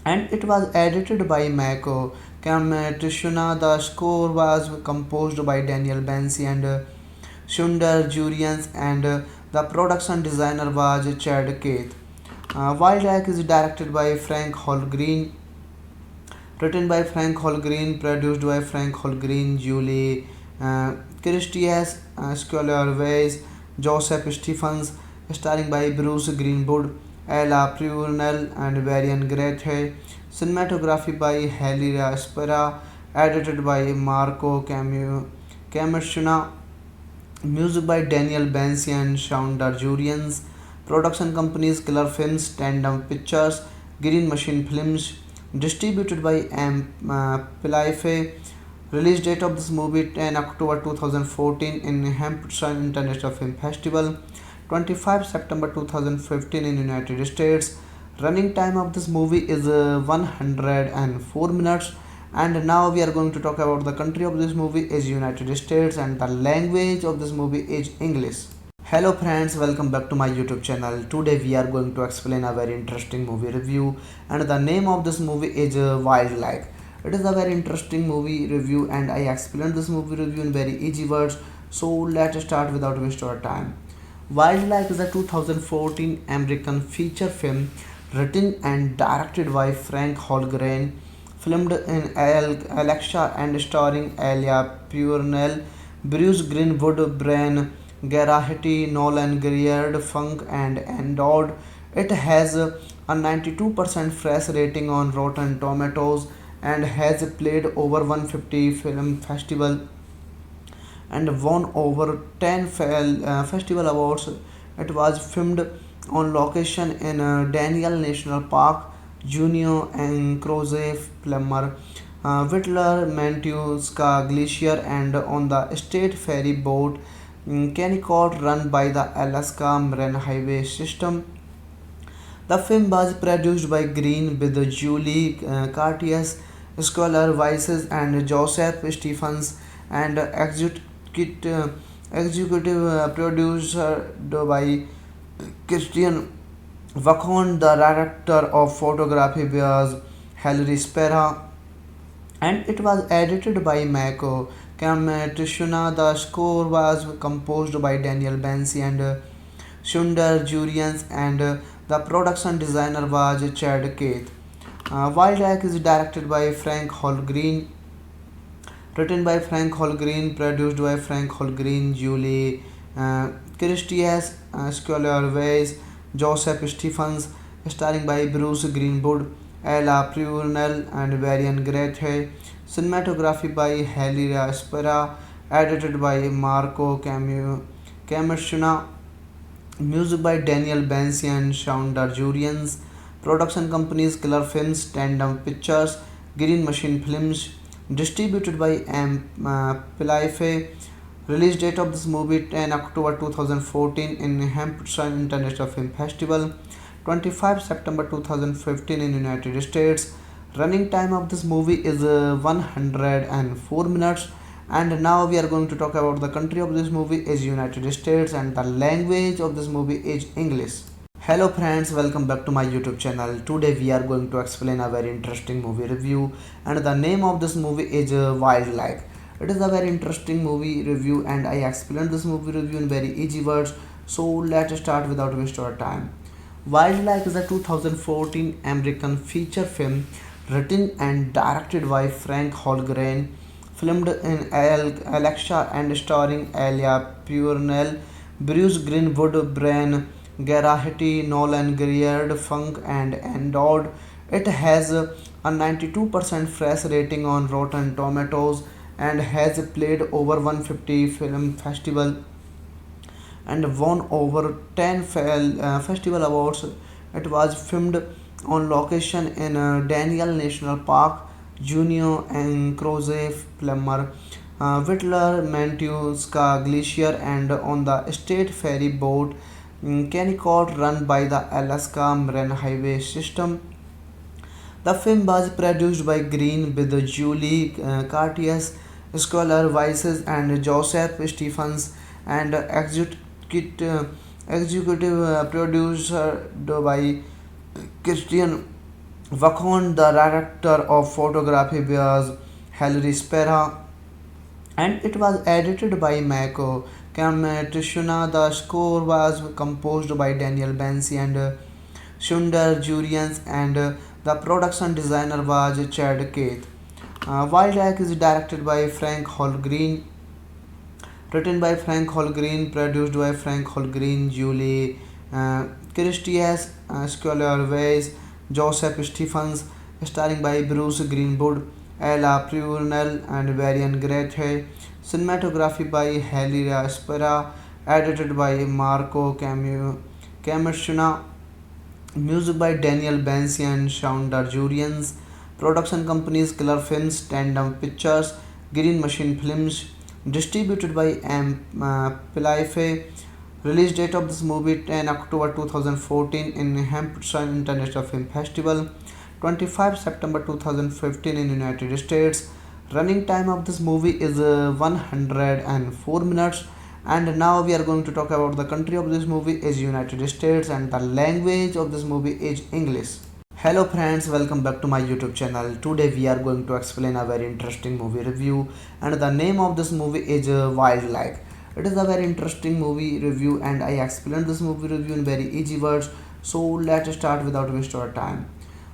[SPEAKER 2] and it was edited by Mako Kamatishuna. The score was composed by Daniel Bansi and Sundar Jurians, and the production designer was Chad Keith. Wild Egg is directed by Frank Holgreen, written by Frank Holgreen, produced by Frank Holgreen, Julie Christias, Scholar Weiss, Joseph Stephens, starring by Bruce Greenwood, Ella Purnell, and Varian Grete. Cinematography by Helira Spera, edited by Marco Camashuna, music by Daniel Bansi and Shaun Darjurians. Production companies Killer Films, Tandem Pictures, Green Machine Films. Distributed by M. Pilaife. Release date of this movie 10 October 2014 in Hampshire International Film Festival. 25 September 2015 in United States. Running time of this movie is 104 minutes. And now we are going to talk about the country of this movie is United States, and the language of this movie is English. Hello friends, welcome back to my YouTube channel. Today we are going to explain a very interesting movie review, and the name of this movie is Wildlife. It is a very interesting movie review, and I explained this movie review in very easy words. So let's start without waste our time. Wildlife is a 2014 American feature film written and directed by Frank Holgren, filmed in Alexa and starring Elia Purnell, Bruce Greenwood, Brian Garahety, Nolan Greer, Funk, and Endowed. It has a 92% fresh rating on Rotten Tomatoes and has played over 150 film festival and won over 10 festival awards. It was filmed on location in Daniel National Park, Juneau and Crozet, Plummer, Whittler, Mantuska Glacier, and on the state ferry boat Kennecott run by the Alaska Marine Highway System. The film was produced by Green with Julie Cartier, Scholar Weiss, and Joseph Stephens, and executive producer by Christian Vachon. The director of photography was Hilary Spera, and it was edited by Mako Kamatishuna. The score was composed by Daniel Bansi and Sundar Jurians, and the production designer was Chad Keith. Wild Egg is directed by Frank Holgreen, written by Frank Holgreen, produced by Frank Holgreen, Julie Christias, Scholar Weiss, Joseph Stephens, starring by Bruce Greenwood, Ella Purnell, and Varian Grete. Cinematography by Helira Spera, edited by Marco Camushina, music by Daniel Bansi and Shaun Darjurians. Production companies Killer Films, Tandem Pictures, Green Machine Films. Distributed by M. Pilaife. Release date of this movie 10 October 2014 in Hampshire International Film Festival. 25 September 2015 in United States. Running time of this movie is 104 minutes. And now we are going to talk about the country of this movie is United States, and the language of this movie is English. Hello friends, welcome back to my YouTube channel. Today we are going to explain a very interesting movie review, and the name of this movie is Wildlife. It is a very interesting movie review, and I explained this movie review in very easy words. So let's start without waste our time. Wildlife is a 2014 American feature film written and directed by Frank Holgren, filmed in Alexa and starring Elia Purnell, Bruce Greenwood, Brian Garahety, Nolan Grierd, Funk, and Endowed. It has a 92% fresh rating on Rotten Tomatoes and has played over 150 film festival and won over 10 festival awards. It was filmed on location in Daniel National Park, Junio and Croze Plummer, Whittler, Mantuska Glacier, and on the state ferry boat Kennecott run by the Alaska Marine Highway System. The film was produced by Green with Julie Cartier, Scholar Weiss, and Joseph Stephens, and executive producer by Christian Vachon. The director of photography was Hilary Spera, and it was edited by Mako Kamatishuna. The score was composed by Daniel Bansi and Sundar Jurians, and the production designer was Chad Keith. Wild Egg is directed by Frank Holgreen, written by Frank Holgreen, produced by Frank Holgreen, Julie Christias, Scholar Weiss, Joseph Stephens, starring by Bruce Greenwood, Ella Purnell, and Varian Grete. Cinematography by Helira Spera, edited by Marco Camushina, music by Daniel Bansi and Shaun Darjurians. Production companies Killer Films, Tandem Pictures, Green Machine Films. Distributed by M. Pilaife. Release date of this movie 10 October 2014 in Hampshire International Film Festival. 25 September 2015 in United States. Running time of this movie is 104 minutes. And now we are going to talk about the country of this movie is United States, and the language of this movie is English. Hello friends, welcome back to my YouTube channel. Today we are going to explain a very interesting movie review, and the name of this movie is Wildlife. It is a very interesting movie review, and I explained this movie review in very easy words. So let's start without waste our time.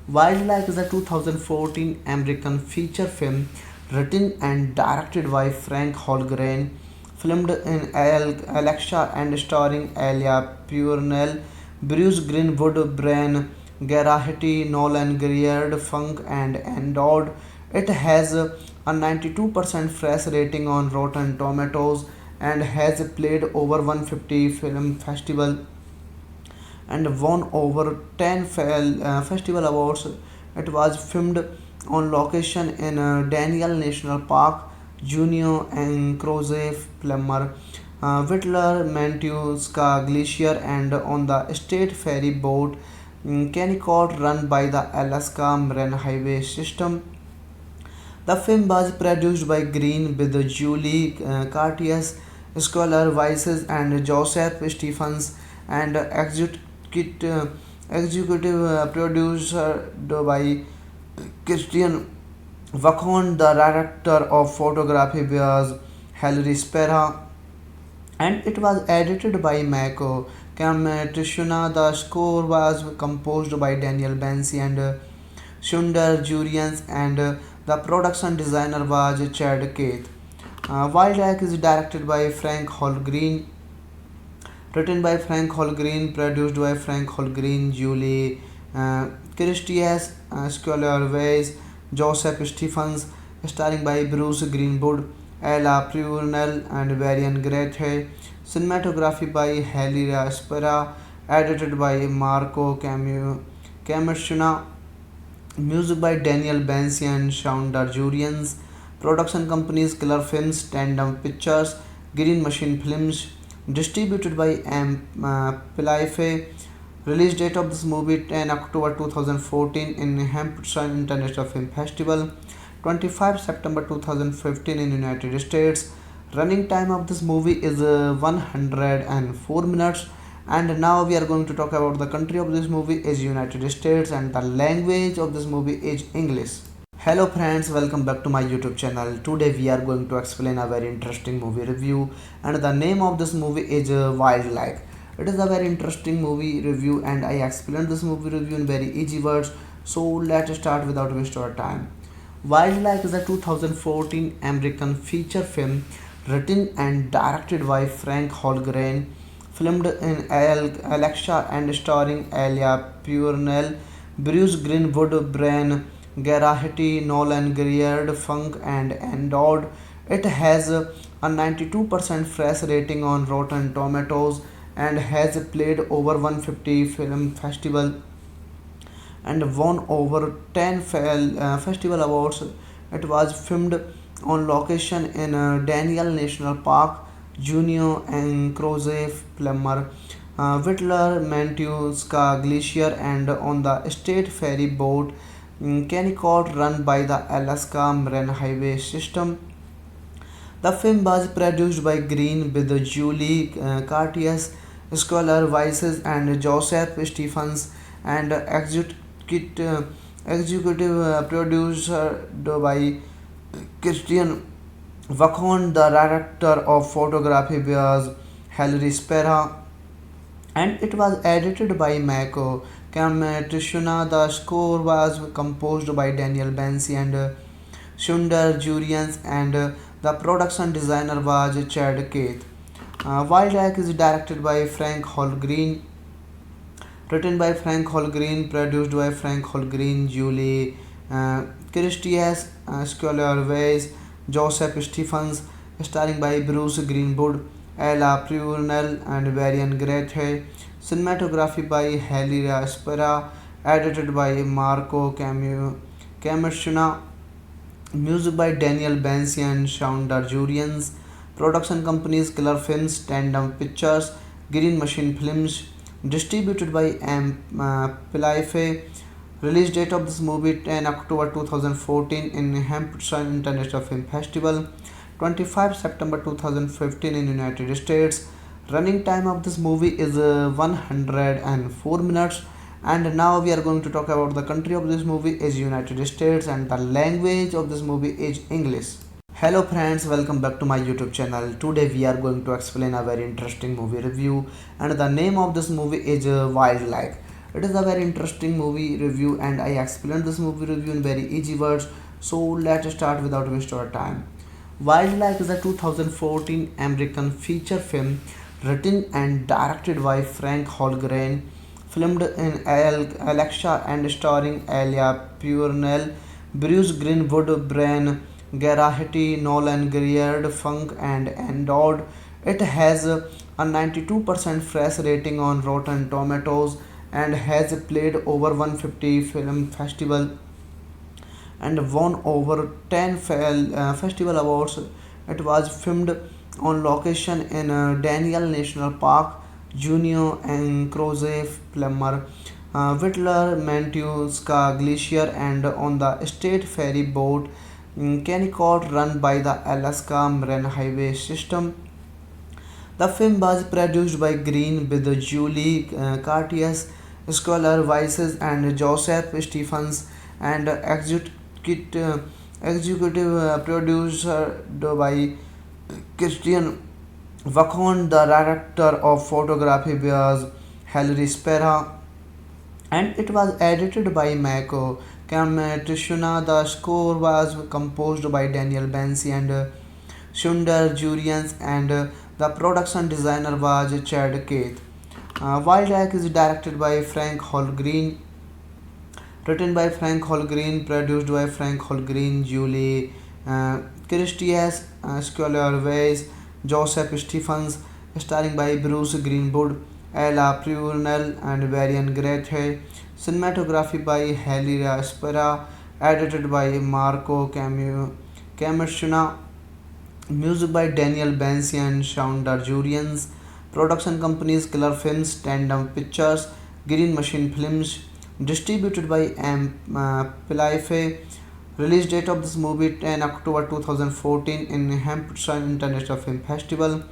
[SPEAKER 2] Wildlife is a 2014 American feature film written and directed by Frank Holgren, filmed in Alexa and starring Elia Purnell, Bruce Greenwood, Brian Garahety, Nolan Grierd, Funk, and Endowed. It has a 92% fresh rating on Rotten Tomatoes and has played over 150 film festival and won over 10 festival awards. It was filmed on location in Daniel National Park, Junio and Crozet, Plummer, Whittler, Mantuska Glacier, and on the state ferry boat Kennecott run by the Alaska Marine Highway System. The film was produced by Green with Julie Cartier, Scholar Weiss, and Joseph Stephens, and executive producer by Christian Vachon. The director of photography was Hilary Spera, and it was edited by Mako Kamatishuna. The score was composed by Daniel Bansi and Sundar Jurians, and the production designer was Chad Keith. Wild Egg is directed by Frank Holgreen, written by Frank Holgreen, produced by Frank Holgreen, Julie Christias, Scholar Weiss, Joseph Stephens, starring by Bruce Greenwood, Ella Purnell, and Varian Grete. Cinematography by Helira Spera, edited by Marco Camushuna, music by Daniel Bansi and Shaundar Jurians. Production companies Killer Films, Tandem Pictures, Green Machine Films. Distributed by M. Pilaife. Release date of this movie 10 October 2014 in Hampshire International Film Festival. 25 September 2015 in United States. Running time of this movie is 104 minutes. And now we are going to talk about the country of this movie is United States, and the language of this movie is English. Hello friends, welcome back to my YouTube channel. Today we are going to explain a very interesting movie review, and the name of this movie is Wildlife. It is a very interesting movie review, and I explained this movie review in very easy words. So let's start without waste our time. Wildlife is a 2014 American feature film written and directed by Frank Holgren, filmed in Alexa and starring Elia Purnell, Bruce Greenwood, Brian Garahety, Nolan Greer, Funk, and Endowed. It has a 92% fresh rating on Rotten Tomatoes and has played over 150 film festival and won over 10 festival awards. It was filmed on location in Daniel National Park, Junio and Crozet, Plummer, Whittler, Mantuska Glacier, and on the state ferry boat Kennecott run by the Alaska Marine Highway System. The film was produced by Green with Julie Cartier, Scholar Weiss, and Joseph Stephens, and executive producer by Christian Vachon. The director of photography was Hilary Spera, and it was edited by Mako Kamatishuna. The score was composed by Daniel Bansi and Sundar Jurians, and the production designer was Chad Keith. Wild Egg is directed by Frank Holgreen, written by Frank Holgreen, produced by Frank Holgreen, Julie Christias, Scholar Weiss, Joseph Stephens, starring by Bruce Greenwood, Ella Purnell, and Varian Grete. Cinematography by Helira Spera, edited by Marco Camushuna, music by Daniel Bansi and Shaundar Jurians. Production companies Killer Films, Tandem Pictures, Green Machine Films. Distributed by M. Pilaife. Release date of this movie 10 October 2014 in Hampshire International Film Festival. 25 September 2015 in United States. Running time of this movie is 104 minutes. And now we are going to talk about the country of this movie is United States, and the language of this movie is English. Hello friends, welcome back to my YouTube channel. Today we are going to explain a very interesting movie review, and the name of this movie is Wildlife. It is a very interesting movie review, and I explained this movie review in very easy words. So let's start without waste our time. Wildlife is a 2014 American feature film written and directed by Frank Holgren, filmed in Alexa and starring Elia Purnell, Bruce Greenwood, Brian Garahety, Nolan Greer, Funk, and Endowed. It has a 92% fresh rating on Rotten Tomatoes and has played over 150 film festival and won over 10 festival awards. It was filmed on location in Daniel National Park, Junio and Crozet, Plummer, Whittler, Mantuska Glacier, and on the state ferry boat Kennecott run by the Alaska Marine Highway System. The film was produced by Green with Julie Cartier, Scholar Weiss, and Joseph Stephens, and executive producer by Christian Vachon. The director of photography was Hilary Spera, and it was edited by Mako Kamatishuna. The score was composed by Daniel Bansi and Sundar Jurians, and the production designer was Chad Keith. Wildlife is directed by Frank Holgreen, written by Frank Holgreen, produced by Frank Holgreen, Julie Christias, Scholar Weiss, Joseph Stephens, starring by Bruce Greenwood, Ella Purnell, and Varian Grete. Cinematography by Helira Spera, edited by Marco Camashuna, music by Daniel Bansi and Shaun Darjurians. Production companies Killer Films, Tandem Pictures, Green Machine Films. Distributed by M. Pilaife. Release date of this movie 10 October 2014 in Hampshire International Film Festival.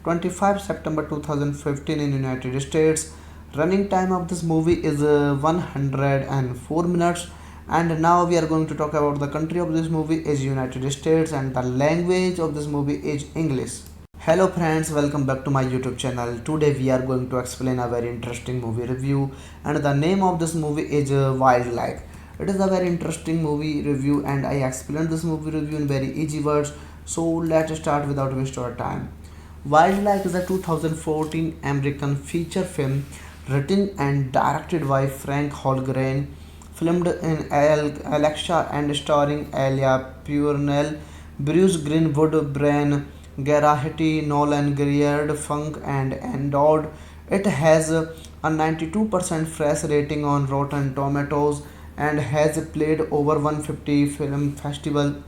[SPEAKER 2] 25 September 2015 in United States. Running time of this movie is 104 minutes. And now we are going to talk about the country of this movie is United States, and the language of this movie is English. Hello friends, welcome back to my YouTube channel. Today we are going to explain a very interesting movie review, and the name of this movie is Wildlife. It is a very interesting movie review, and I explained this movie review in very easy words. So let's start without wasting our time. Wildlife is a 2014 American feature film written and directed by Frank Holgren, filmed in Alexa and starring Elia Purnell, Bruce Greenwood, Brian Garahety, Nolan Greard, Funk, and Endowed. It has a 92% fresh rating on Rotten Tomatoes and has played over 150 film festival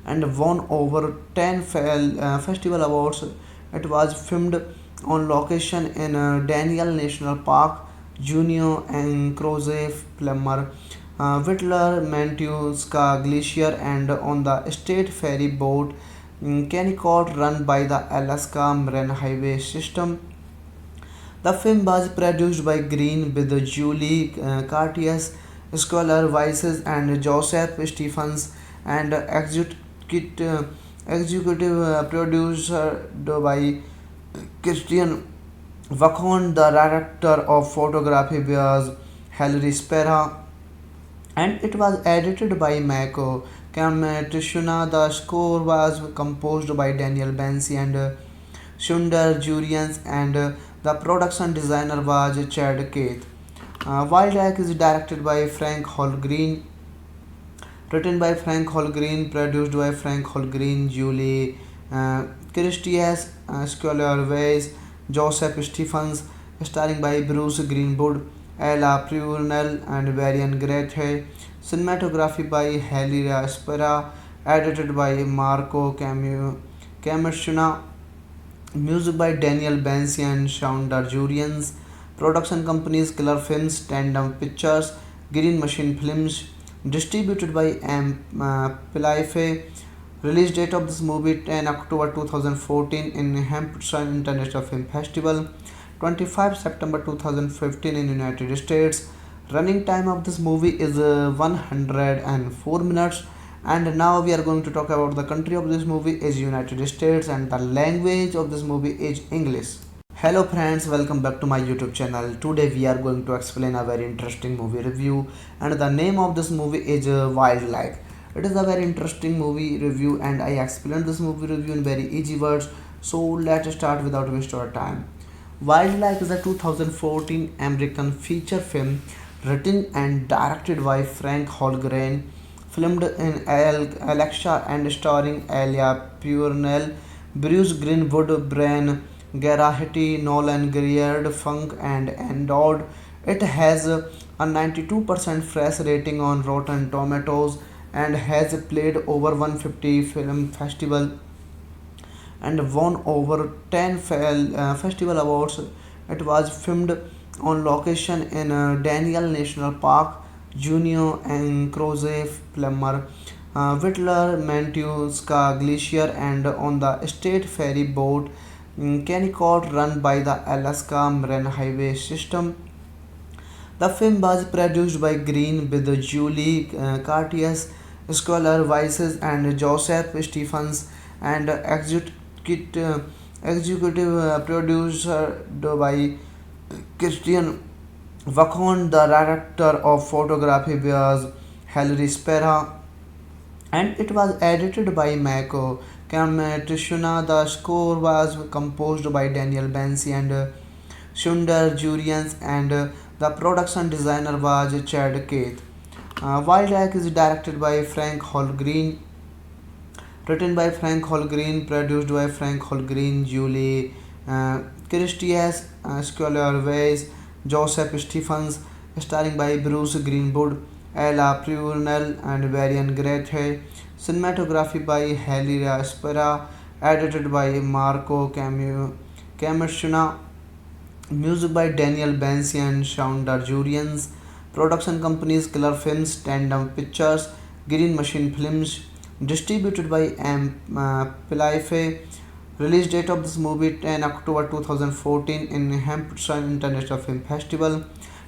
[SPEAKER 2] and won over 10 festival awards. It was filmed on location in Daniel National Park, Junio and Crozet, Plummer, Whittler, Mantuska Glacier, and on the state ferry boat Kennecott run by the Alaska Marine Highway System. The film was produced by Green with Julie Cartier, Scholar Weiss, and Joseph Stephens, and executive producer by Christian Vachon. The director of photography was Hilary Spera, and it was edited by Mako Kamatishuna. The score was composed by Daniel Bansi and Sundar Jurians, and the production designer was Chad Keith. Wildlife is directed by Frank Holgreen, written by Frank Holgreen, produced by Frank Holgreen, Julie Christias, Scholar Weiss, Joseph Stephens, starring by Bruce Greenwood, Ella Purnell, and Varian Grete. Cinematography by Helira Spera, edited by Marco Camashuna, music by Daniel Bansi and Shaun Darjurians. Production companies Killer Films, Tandem Pictures, Green Machine Films. Distributed by M. Pilaife. Release date of this movie 10 October 2014 in Hampshire International Film Festival. 25 September 2015 in United States. Running time of this movie is 104 minutes. And now we are going to talk about the country of this movie is United States, and the language of this movie is English. Hello friends, welcome back to my YouTube channel. Today we are going to explain a very interesting movie review, and the name of this movie is Wildlife. It is a very interesting movie review, and I explained this movie review in very easy words. So let's start without wasting our time. Wildlife is a 2014 American feature film written and directed by Frank Holgren, filmed in Alexa and starring Elia Purnell, Bruce Greenwood, Brian Garahety, Nolan Greard, Funk, and Endowed. It has a 92% fresh rating on Rotten Tomatoes and has played over 150 film festival and won over 10 festival awards. It was filmed on location in Daniel National Park, Junio and Croze Plummer, Whittler, Mantuska Glacier, and on the state ferry boat Kennecott run by the Alaska Marine Highway System. The film was produced by Green with Julie Cartier, Scholar Weiss, and Joseph Stephens, and executive producer by Christian Vachon. The director of photography was Hilary Spera, and it was edited by Mako Kamatishuna. The score was composed by Daniel Bansi and Sundar Jurians, and the production designer was Chad Keith. Wild Egg is directed by Frank Holgreen, written by Frank Holgreen, produced by Frank Holgreen, Julie Christias, Scholar Weiss, Joseph Stephens, starring by Bruce Greenwood, Ella Purnell, and Varian Grete. Cinematography by Helira Spera, edited by Marco Camashuna, music by Daniel Bansi and Shaun Darjurians. Production companies Killer Films, Tandem Pictures, Green Machine Films. Distributed by M. Pilaife. Release date of this movie 10 October 2014 in Hampshire International Film Festival.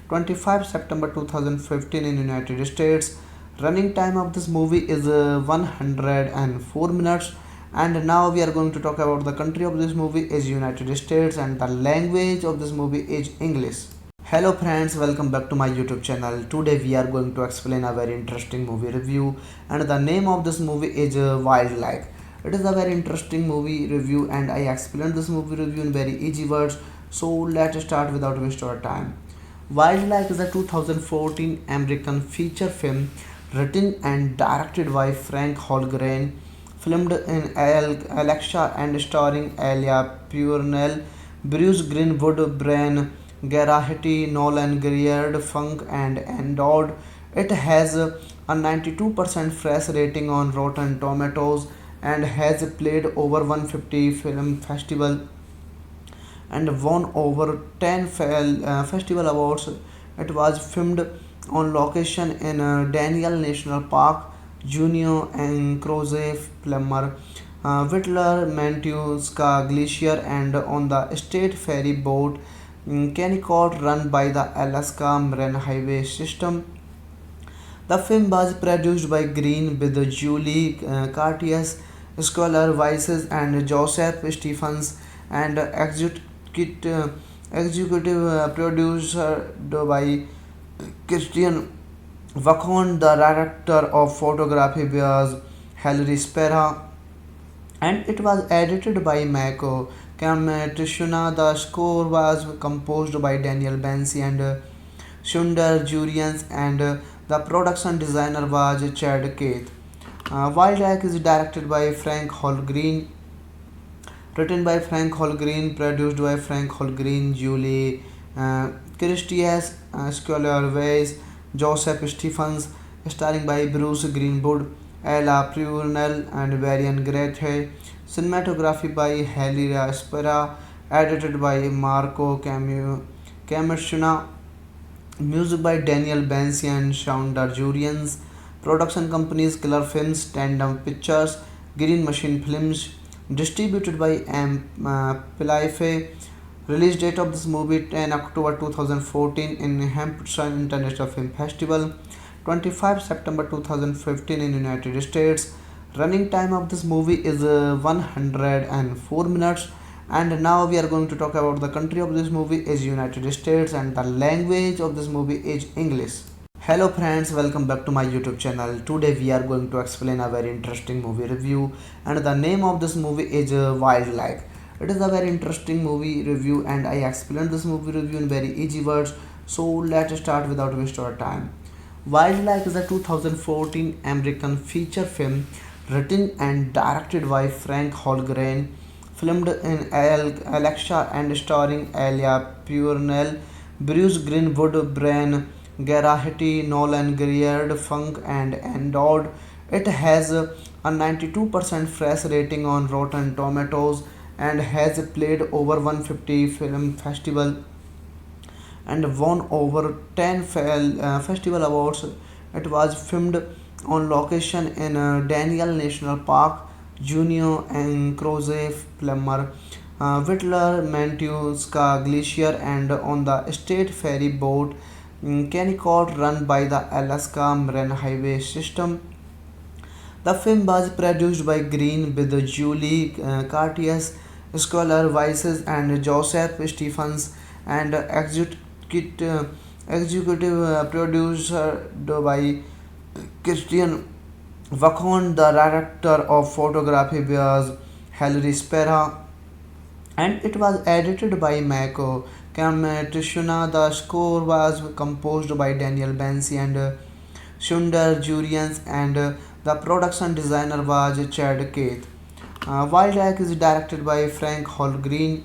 [SPEAKER 2] 25 September 2015 in United States. Running time of this movie is 104 minutes. And now we are going to talk about the country of this movie is United States and the language of this movie is English. Hello friends, welcome back to my YouTube channel. Today we are going to explain a very interesting movie review, and the name of this movie is Wildlife. It is a very interesting movie review and I explained this movie review in very easy words. So let's start without wasting our time. Wildlife is a 2014 American feature film written and directed by Frank Holgren, filmed in Alexa and starring Elia Purnell, Bruce Greenwood, Brian Garahety, Nolan Greard, Funk, and Endowed. It has a 92% fresh rating on Rotten Tomatoes and has played over 150 film festival and won over 10 festival awards. It was filmed on location in Daniel National Park, Junio and Croze Plummer, Whittler, Mantuska Glacier, and on the state ferry boat Kennecott run by the Alaska Marine Highway System. The film was produced by Green with Julie Cartier, Scholar Weiss, and Joseph Stephens, and executive producer by Christian Vachon. The director of photography was Hilary Spera, and it was edited by Mako Kamatishuna. The score was composed by Daniel Bansi and Sundar Jurians, and the production designer was Chad Keith. Wild Egg is directed by Frank Holgreen, written by Frank Holgreen, produced by Frank Holgreen, Julie Christias, Scholar Weiss, Joseph Stephens, starring by Bruce Greenwood, Ella Purnell, and Varian Grete. Cinematography by Helira Spera, edited by Marco Camashuna, music by Daniel Bansi and Shaun Darjurians. Production companies Killer Films, Tandem Pictures, Green Machine Films. Distributed by M. Pilaife. Release date of this movie 10 October 2014 in Hampshire International Film Festival. 25 September 2015 in United States. Running time of this movie is 104 minutes. And now we are going to talk about the country of this movie is United States and the language of this movie is English. Hello friends, welcome back to my YouTube channel. Today we are going to explain a very interesting movie review, and the name of this movie is Wildlife. It is a very interesting movie review and I explained this movie review in very easy words. So let's start without wasting our time. Wildlife is a 2014 American feature film written and directed by Frank Holgren, filmed in Alexa and starring Elia Purnell, Bruce Greenwood, Brian Garahiti, Nolan Grierd, Funk, and Endowed. It has a 92% fresh rating on Rotten Tomatoes and has played over 150 film festival and won over 10 festival awards. It was filmed on location in Daniel National Park, Junio and Croze Plummer, Whittler, Mantuska Glacier, and on the state ferry boat Kennecott run by the Alaska Marine Highway System. The film was produced by Green with Julie Cartier, Scholar Weiss, and Joseph Stephens, and executive producer by Christian Vachon. The director of photography was Hilary Spera, and it was edited by Mako Kamatishuna. The score was composed by Daniel Bansi and Sundar Jurians, and the production designer was Chad Keith. Wild Egg is directed by Frank Holgreen,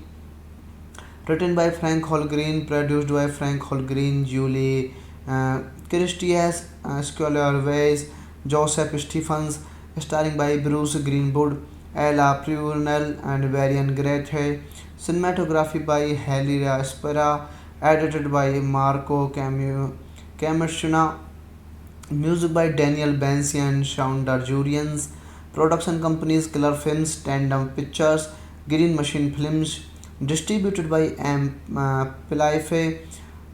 [SPEAKER 2] written by Frank Holgreen, produced by Frank Holgreen, Julie Christias, Scholar Weiss, Joseph Stephens, starring by Bruce Greenwood, Ella Purnell, and Varian Grete. Cinematography by Helira Spera, edited by Marco Camashuna, music by Daniel Bansi and Shaun Darjurians. Production companies Killer Films, Tandem Pictures, Green Machine Films. Distributed by M. Pilaife.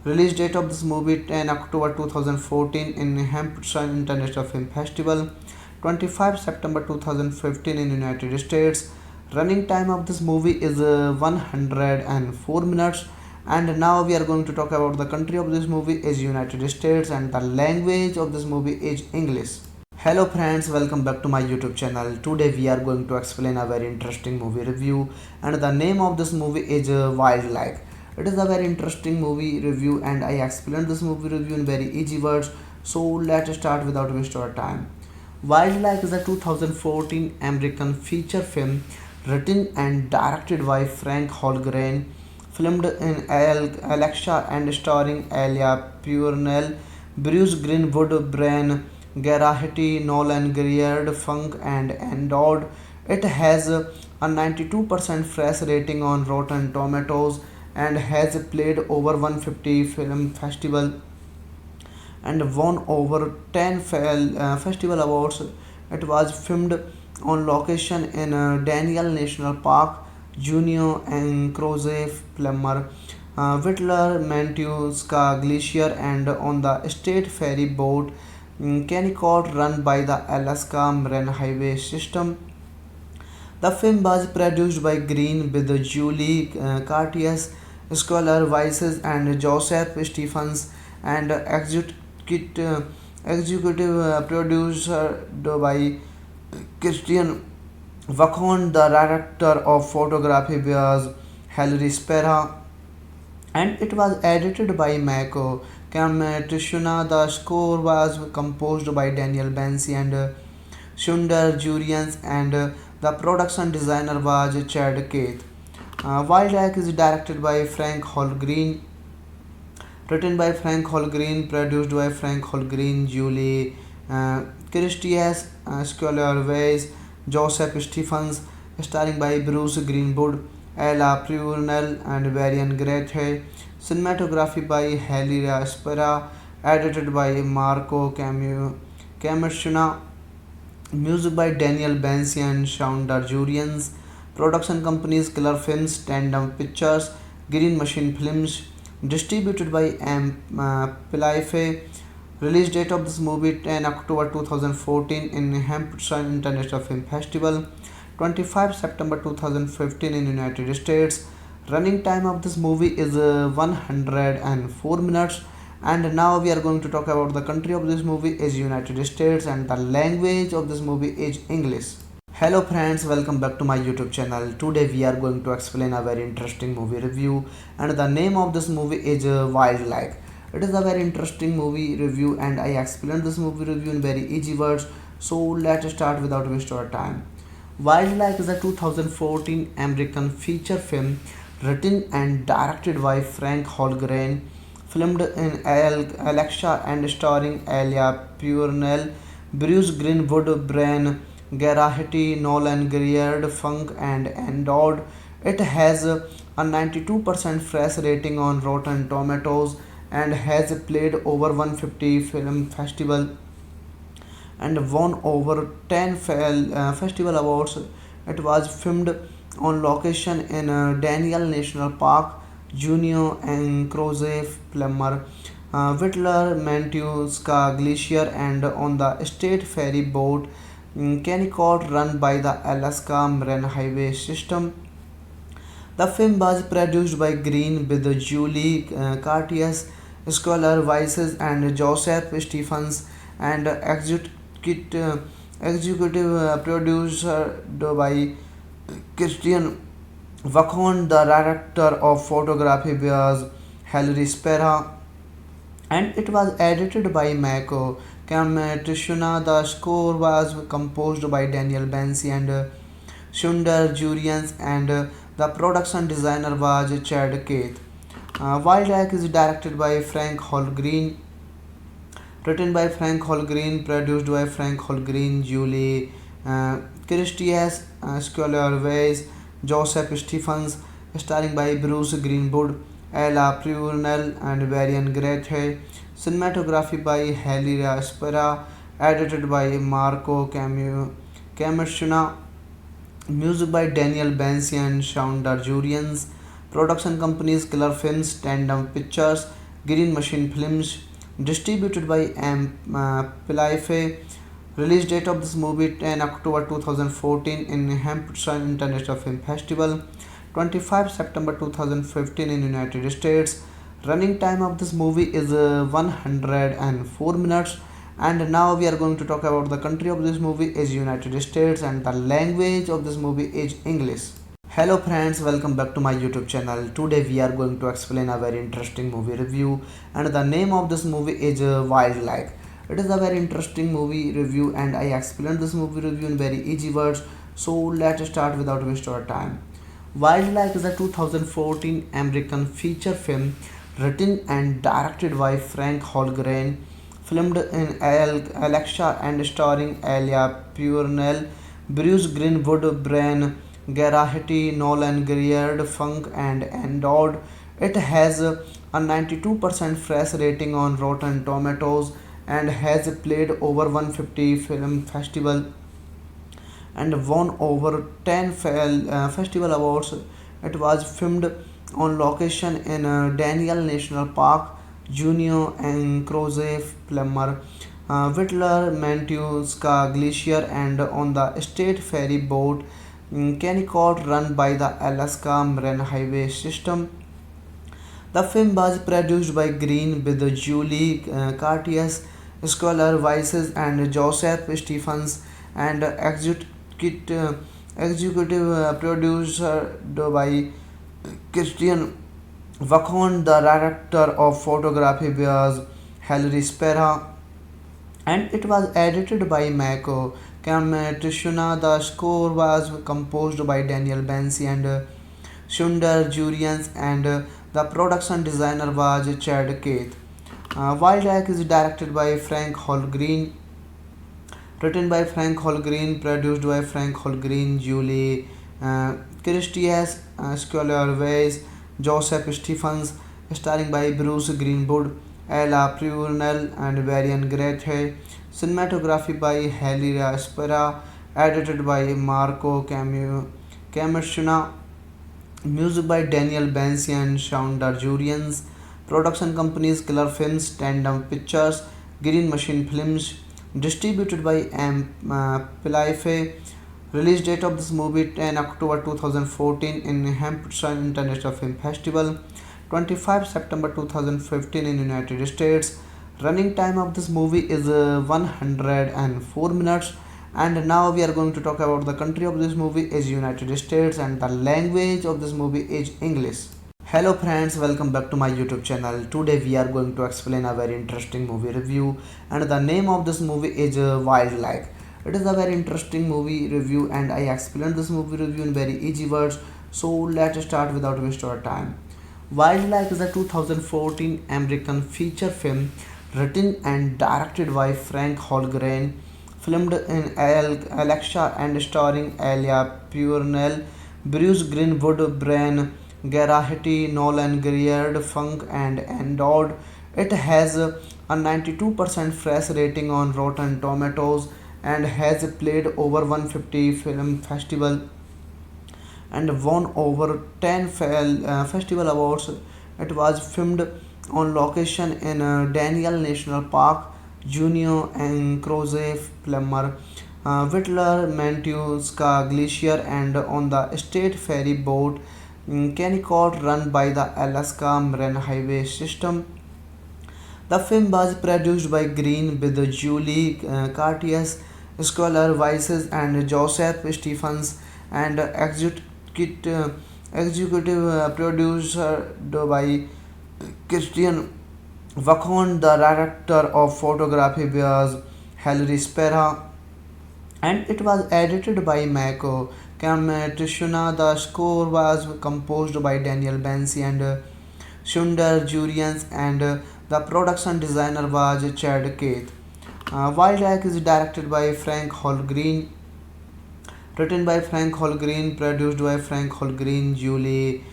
[SPEAKER 2] Release date of this movie 10 October 2014 in Hampshire International Film Festival, 25 September 2015 in United States. Running time of this movie is 104 minutes. And now we are going to talk about the country of this movie is United States, and the language of this movie is English. Hello friends, welcome back to my YouTube channel. Today we are going to explain a very interesting movie review, and the name of this movie is Wildlife. It is a very interesting movie review, and I explained this movie review in very easy words. So let's start without wasting our time. Wildlife is a 2014 American feature film written and directed by Frank Holgren, filmed in Alexa and starring Elia Purnell, Bruce Greenwood, Brian Garahiti, Nolan Grierd, Funk, and Endowed. It has a 92% fresh rating on Rotten Tomatoes and has played over 150 film festival and won over 10 festival awards. It was filmed on location in Daniel National Park, Junio and Croze Plummer, Whittler, Mantuska Glacier, and on the state ferry boat Kennecott run by the Alaska Marine Highway System. The film was produced by Green with Julie Cartier, Scholar Weiss, and Joseph Stephens, and executive producer by Christian Vachon. The director of photography was Hilary Spera, and it was edited by Mako Kamatishuna. The score was composed by Daniel Bansi and Sundar Jurians, and the production designer was Chad Keith. Wild Egg is directed by Frank Holgreen, written by Frank Holgreen, produced by Frank Holgreen, Julie Christias, Scholar Weiss, Joseph Stephens, starring by Bruce Greenwood, Ella Purnell, and Varian Grete. Cinematography by Helira Spera, edited by Marco Camashuna, music by Daniel Bansi and Shaun Darjurians. Production companies Killer Films, Tandem Pictures, Green Machine Films. Distributed by M. Pilaife. Release date of this movie 10 October 2014 in Hampshire International Film Festival, 25 September 2015 in United States. Running time of this movie is 104 minutes. And now we are going to talk about the country of this movie is United States, and the language of this movie is English. Hello friends, welcome back to my YouTube channel. Today we are going to explain a very interesting movie review, and the name of this movie is Wildlife. It is a very interesting movie review, and I explained this movie review in very easy words. So let's start without wasting our time. Wildlife is a 2014 American feature film written and directed by Frank Holgren, filmed in Alexa and starring Elia Purnell, Bruce Greenwood, Brian Garahiti, Nolan Greer, Funk, and Endowed. It has a 92% fresh rating on Rotten Tomatoes and has played over 150 film festival and won over 10 festival awards. It was filmed on location in Daniel National Park, Junio and Crozet, Plummer, Whittler, Mantuska Glacier, and on the state ferry boat Kennecott run by the Alaska Marine Highway System. The film was produced by Green with Julie Cartier, Scholar Weiss, and Joseph Stephens, and executive producer by Christian Vachon. The director of photography was Hilary Spera, and it was edited by Mako Kamatishuna. The score was composed by Daniel Bansi and Sundar Jurians, and the production designer was Chad Keith. Wild Egg is directed by Frank Holgreen, written by Frank Holgreen, produced by Frank Holgreen, Julie Christias, Scholar Weiss, Joseph Stephens, starring by Bruce Greenwood, Ella Purnell, and Varian Grete. Cinematography by Helira Spera, edited by Marco Camushuna, music by Daniel Bansi and Shaun Darjurians. Production companies Killer Films, Tandem Pictures, Green Machine Films. Distributed by M. Pilaife. Release date of this movie 10 October 2014 in Hampshire International Film Festival. 25 September 2015 in United States. Running time of this movie is 104 minutes. And now we are going to talk about the country of this movie is United States, and the language of this movie is English. Hello friends, welcome back to my YouTube channel. Today we are going to explain a very interesting movie review, and the name of this movie is Wildlife. It is a very interesting movie review, and I explained this movie review in very easy words. So let's start without waste our time. Wildlife is a 2014 American feature film written and directed by Frank Holgren, filmed in Alexa and starring Elia Purnell, Bruce Greenwood, Brian Garahiti, Nolan Greer, Funk, and Endowed. It has a 92% fresh rating on Rotten Tomatoes and has played over 150 film festival and won over 10 festival awards. It was filmed on location in Daniel National Park, Junio and Crozet, Plummer, Whittler, Mantuska Glacier, and on the state ferry boat Kennecott run by the Alaska Marine Highway System. The film was produced by Green with Julie Cartier, Scholar Weiss, and Joseph Stephens, and executive producer by Christian Vachon. The director of photography was Hilary Spera, and it was edited by Mako Kamatishuna. The score was composed by Daniel Bansi and Sundar Jurians, and the production designer was Chad Keith. Wild Egg is directed by Frank Holgreen, written by Frank Holgreen, produced by Frank Holgreen, Julie Christias, Scholar Weiss, Joseph Stephens, starring by Bruce Greenwood, Ella Purnell, and Varian Grete. Cinematography by Helira Spera, edited by Marco Camushuna, music by Daniel Bansi and Shaun Darjurians. Production companies Killer Films, Tandem Pictures, Green Machine Films. Distributed by M. Pilaife. Release date of this movie 10 October 2014 in Hampshire International Film Festival. 25 September 2015 in United States. Running time of this movie is 104 minutes. And now we are going to talk about the country of this movie is United States, and the language of this movie is English. Hello friends, welcome back to my YouTube channel. Today we are going to explain a very interesting movie review, and the name of this movie is Wildlife. It is a very interesting movie review, and I explained this movie review in very easy words. So let's start without waste our time. Wildlife is a 2014 American feature film written and directed by Frank Holgren, filmed in Alexa and starring Elia Purnell, Bruce Greenwood, Brian Geraghty, Nolan Greer, Funk, and Endowed. It has a 92% fresh rating on Rotten Tomatoes and has played over 150 film festival and won over 10 festival awards. It was filmed on location in Daniel National Park, Junio and Crozet, Plummer, Whittler, Mantuska Glacier, and on the state ferry boat Kennecott run by the Alaska Marine Highway System. The film was produced by Green with Julie Cartier, Scholar Weiss, and Joseph Stephens, and executive producer by Christian Vachon. The director of photography was Hilary Spera, and it was edited by Mako Kamatishuna. The score was composed by Daniel Bansi and Sundar Jurians, and the production designer was Chad Keith. Wildlife is directed by Frank Holgreen, written by Frank Holgreen, produced by Frank Holgreen, Julie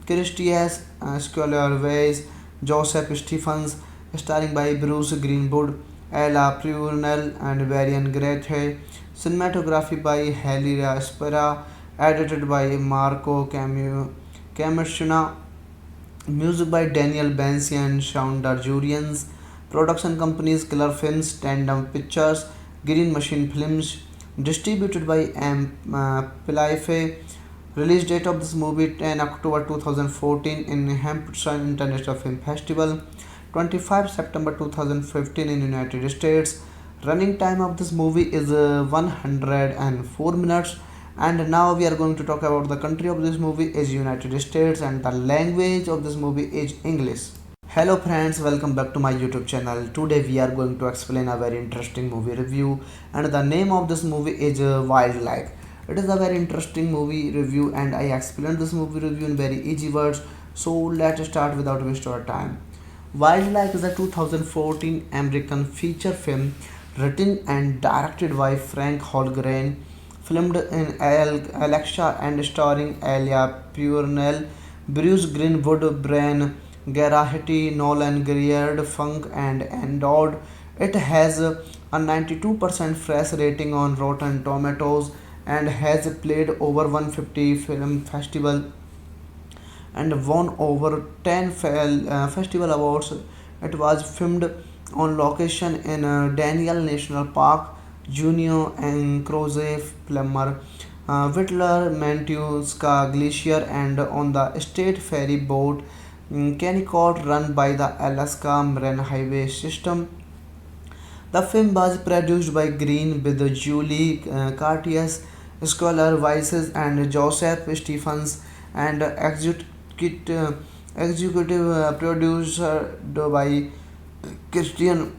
[SPEAKER 2] Christias, Scholar Weiss, Joseph Stephens, starring by Bruce Greenwood, Ella Purnell, and Varian Grethe. Cinematography by Helira Spera, edited by Marco Camushuna, music by Daniel Bansi and Shaundar Jurians. Production companies Killer Films, Tandem Pictures, Green Machine Films. Distributed by M. Pilaife. Release date of this movie 10 October 2014 in Hampshire International Film Festival. 25 September 2015 in United States. Running time of this movie is 104 minutes. And now we are going to talk about the country of this movie is United States and the language of this movie is English. Hello friends, welcome back to my YouTube channel. Today we are going to explain a very interesting movie review, and the name of this movie is Wildlife. It is a very interesting movie review and I explained this movie review in very easy words. So let's start without waste our time. Wildlife is a 2014 American feature film written and directed by Frank Holgren, filmed in Alexa and starring Elia Purnell, Bruce Greenwood, Brian Geraghty, Nolan Greer, Funk, and Endowed. It has a 92% fresh rating on Rotten Tomatoes and has played over 150 film festival and won over 10 festival awards. It was filmed on location in Daniel National Park, Junio and Crozet, Plummer, Whittler, Mantuska Glacier, and on the state ferry boat Kennecott run by the Alaska Marine Highway System. The film was produced by Green with Julie Cartier, Scholar Weiss, and Joseph Stephens, and executive producer by Christian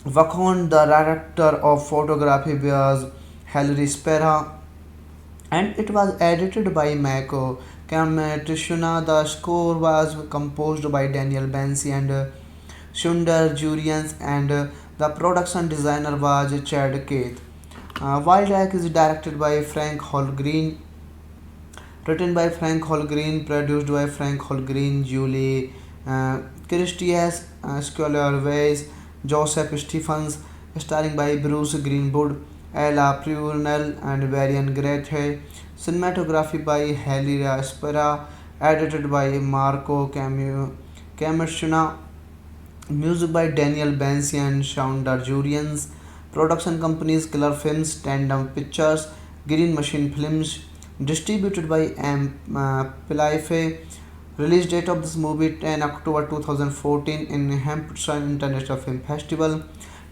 [SPEAKER 2] Vachon. The director of photography was Hilary Spera, and it was edited by Mako Kamatishuna. The score was composed by Daniel Bansi and Sundar Jurians, and the production designer was Chad Keith. Wildlife is directed by Frank Holgreen, written by Frank Holgreen, produced by Frank Holgreen, Julie Christias, Scholar Weiss, Joseph Stephens, starring by Bruce Greenwood, Ella Purnell, and Varian Grethe. Cinematography by Helira Spera, edited by Marco Camushuna, music by Daniel Bansi and Shaundar Jurians. Production companies Killer Films, Tandem Pictures, Green Machine Films. Distributed by M. Pilaife. Release date of this movie 10 October 2014 in Hampshire International Film Festival.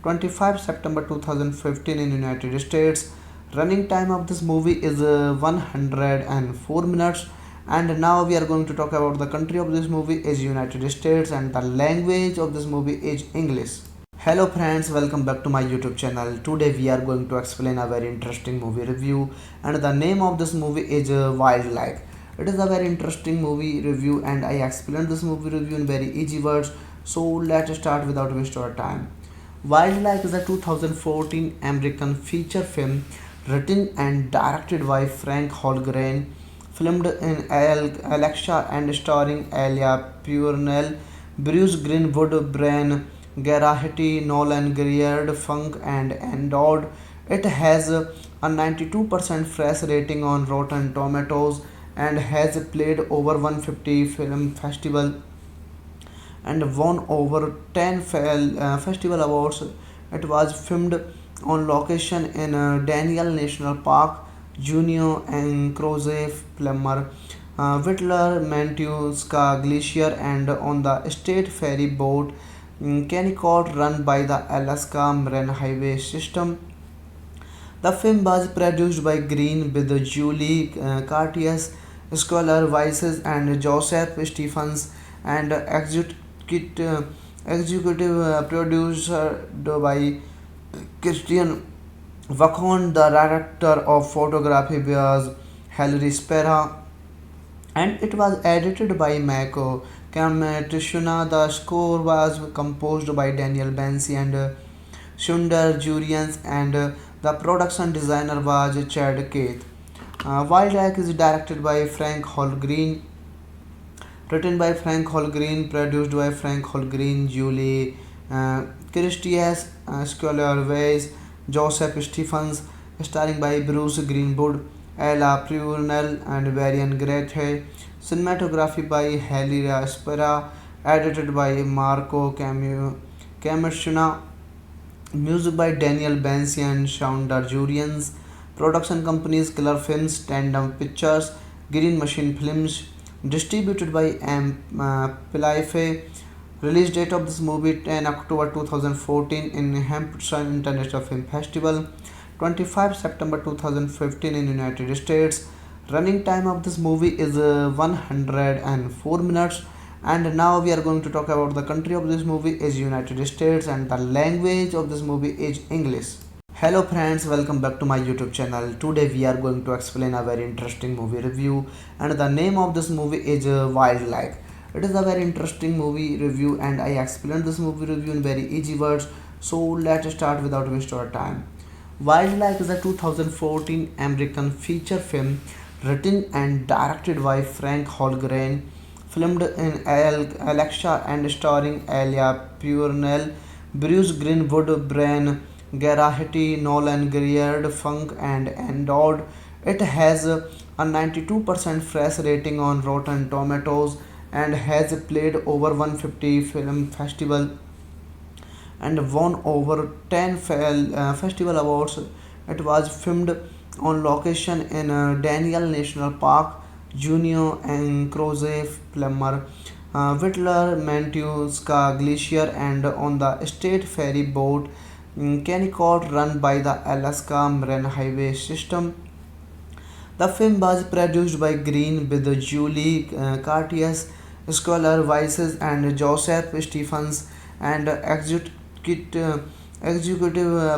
[SPEAKER 2] 25 September 2015 in United States. Running time of this movie is 104 minutes. And now we are going to talk about the country of this movie is United States and the language of this movie is English. Hello friends, welcome back to my YouTube channel. Today we are going to explain a very interesting movie review, and the name of this movie is Wildlife. It is a very interesting movie review, and I explained this movie review in very easy words. So let's start without waste our time. Wildlife is a 2014 American feature film written and directed by Frank Holgren, filmed in Alexa and starring Alia Purnell, Bruce Greenwood, Brian Geraghty, Nolan Greer, Funk, and Endowed. It has a 92% fresh rating on Rotten Tomatoes and has played over 150 film festival and won over 10 festival awards. It was filmed on location in Daniel National Park, Juneau and Crozet, Plummer, Whittler, Mantuska Glacier, and on the state ferry boat Kennecott run by the Alaska Marine Highway System. The film was produced by Green with Julie Cartier, Scholar Weiss, and Joseph Stephens, and executive producer by Christian Vachon. The director of photography was Hilary Spera, and it was edited by Mako Kamatishuna. The score was composed by Daniel Bansi and Sundar Jurians, and the production designer was Chad Keith. Wildlife is directed by Frank Holgreen, written by Frank Holgreen, produced by Frank Holgreen, Julie Christias, Scholar Weiss, Joseph Stephens, starring by Bruce Greenwood, Ella Purnell, and Varian Grethe. Cinematography by Helira Spera, edited by Marco Camashuna, music by Daniel Bansi and Shaun Darjurians. Production companies Killer Films, Tandem Pictures, Green Machine Films. Distributed by M. Pilaife. Release date of this movie 10 October 2014 in Hampshire International Film Festival. 25 September 2015 in United States. Running time of this movie is 104 minutes. And now we are going to talk about the country of this movie is United States, and the language of this movie is English. Hello friends, welcome back to my YouTube channel. Today we are going to explain a very interesting movie review, and the name of this movie is Wildlife. It is a very interesting movie review, and I explained this movie review in very easy words. So let's start without waste our time. Wildlife is a 2014 American feature film written and directed by Frank Holgren, filmed in Alexa and starring Alia Purnell, Bruce Greenwood, Brian Geraghty, Nolan Greer, Funk, and Endowed. It has a 92% fresh rating on Rotten Tomatoes and has played over 150 film festival and won over 10 festival awards. It was filmed on location in Daniel National Park, Juneau and Crozet, Plummer, Whittler, Mantuska Glacier, and on the state ferry boat Kennecott run by the Alaska Marine Highway System. The film was produced by Green with Julie Cartier, Scholar Weiss, and Joseph Stephens, and executive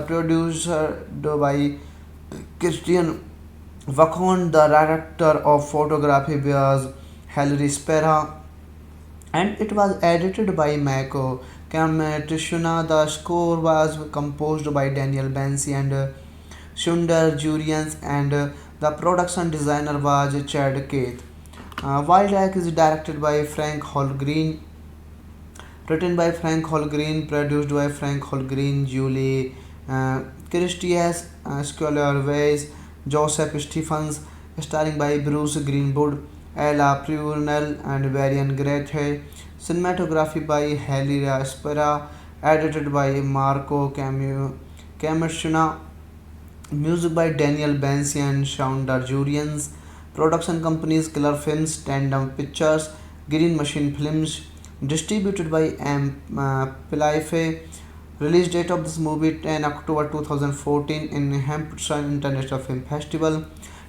[SPEAKER 2] producer by Christian Vachon. The director of photography was Hilary Spera, and it was edited by Mako Kamatishuna. The score was composed by Daniel Bansi and Sundar Jurians, and the production designer was Chad Keith. Wildlife is directed by Frank Holgreen, written by Frank Holgreen, produced by Frank Holgreen, Julie Christias, Scholar Weiss, Joseph Stephens, starring by Bruce Greenwood, Ella Purnell, and Varian Grethe. Cinematography by Helira Spera, edited by Marco Camashuna, music by Daniel Bansi and Shaun Darjurians. Production companies Killer Films, Tandem Pictures, Green Machine Films. Distributed by M. Pilaife. Release date of this movie 10 October 2014 in Hampshire International Film Festival.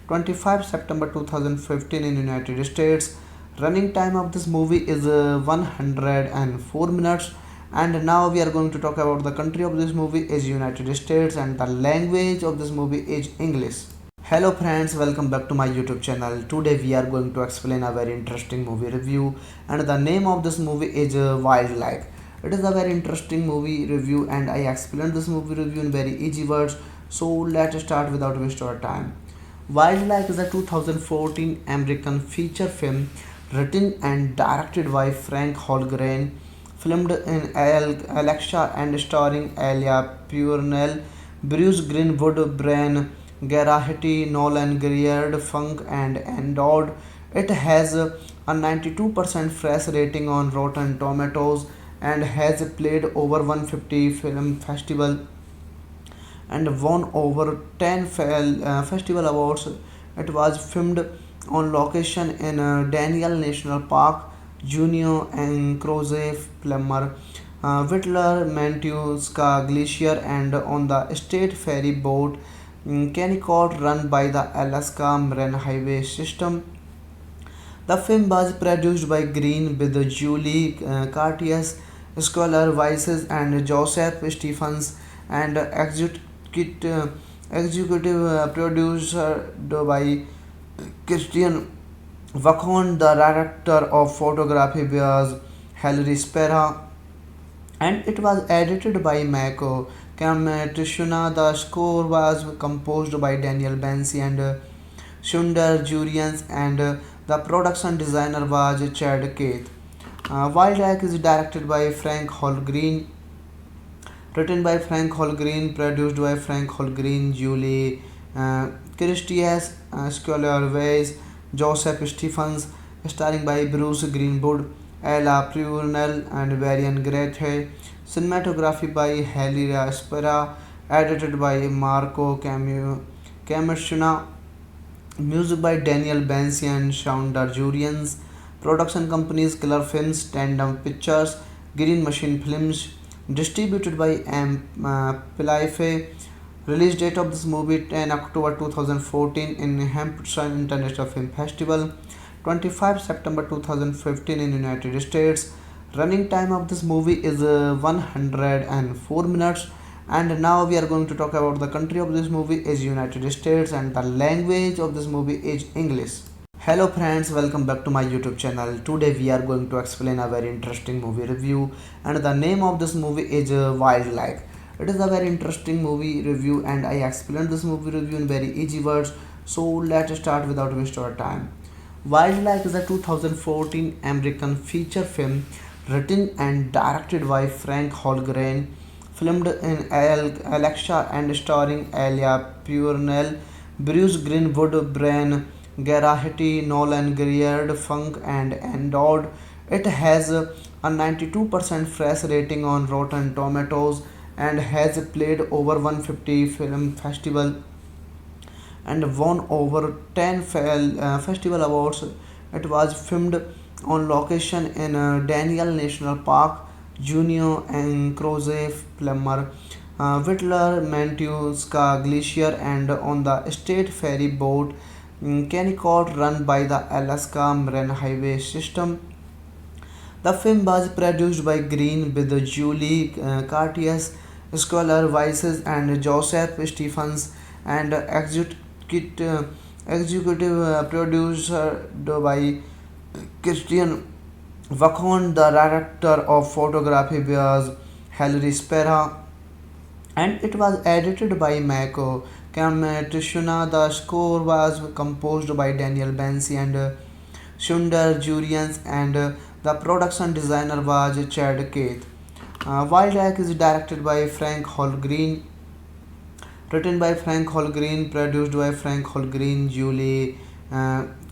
[SPEAKER 2] 25 September 2015 in United States. Running time of this movie is 104 minutes. And now we are going to talk about the country of this movie is United States, and the language of this movie is English. Hello friends, welcome back to my YouTube channel. Today we are going to explain a very interesting movie review, and the name of this movie is Wildlife. It is a very interesting movie review and I explained this movie review in very easy words. So let's start without waste our time. Wildlife is a 2014 American feature film written and directed by Frank Holgren, filmed in Alexa and starring Elia Purnell, Bruce Greenwood, Brian Garahiti, Nolan Greer, Funk, and Endowed. It has a 92% fresh rating on Rotten Tomatoes and has played over 150 film festival and won over 10 festival awards. It was filmed on location in Daniel National Park, Junio and Crozet, Plummer, Whittler, Mantuska Glacier, and on the state ferry boat Kennecott run by the Alaska Marine Highway System. The film was produced by Green with Julie Cartier, Scholar Weiss, and Joseph Stephens, and executive producer by Christian Vachon. The director of photography was Hilary Spera, and it was edited by Mako Kamatishuna. The score was composed by Daniel Bansi and Sundar Jurians, and the production designer was Chad Keith. Wildlife is directed by Frank Holgreen, written by Frank Holgreen, produced by Frank Holgreen, Julie Christias, Scholar Weiss, Joseph Stephens, starring by Bruce Greenwood, Ella Purnell, and Varian Grethe. Cinematography by Helira Spera, edited by Marco Camashuna, music by Daniel Bansi and Shaun Darjurians. Production companies Killer Films, Tandem Pictures, Green Machine Films. Distributed by M. Pilaife. Release date of this movie 10 October 2014 in Hampshire International Film Festival. 25 September 2015 in United States. Running time of this movie is 104 minutes. And now we are going to talk about the country of this movie is United States and the language of this movie is English. Hello friends, welcome back to my YouTube channel. Today we are going to explain a very interesting movie review, and the name of this movie is Wildlife. It is a very interesting movie review and I explained this movie review in very easy words. So let's start without waste our time. Wildlife is a 2014 American feature film written and directed by Frank Holgren, filmed in Alexa and starring Elia Purnell, Bruce Greenwood, Brian Garahiti, Nolan Greer, Funk, and Endowed. It has a 92% fresh rating on Rotten Tomatoes and has played over 150 film festival and won over 10 festival awards. It was filmed on location in Daniel National Park, Junio and Crozet, Plummer, Whittler, Mantuska Glacier, and on the state ferry boat Kennecott run by the Alaska Marine Highway System. The film was produced by Green with Julie Cartier, Scholar Weiss, and Joseph Stephens, and executive producer by Christian Vachon. The director of photography was Hilary Spera, and it was edited by Mako Kamatishuna. The score was composed by Daniel Bansi and Sundar Jurians, and the production designer was Chad Keith. Wildlife is directed by Frank Holgreen, written by Frank Holgreen, produced by Frank Holgreen, Julie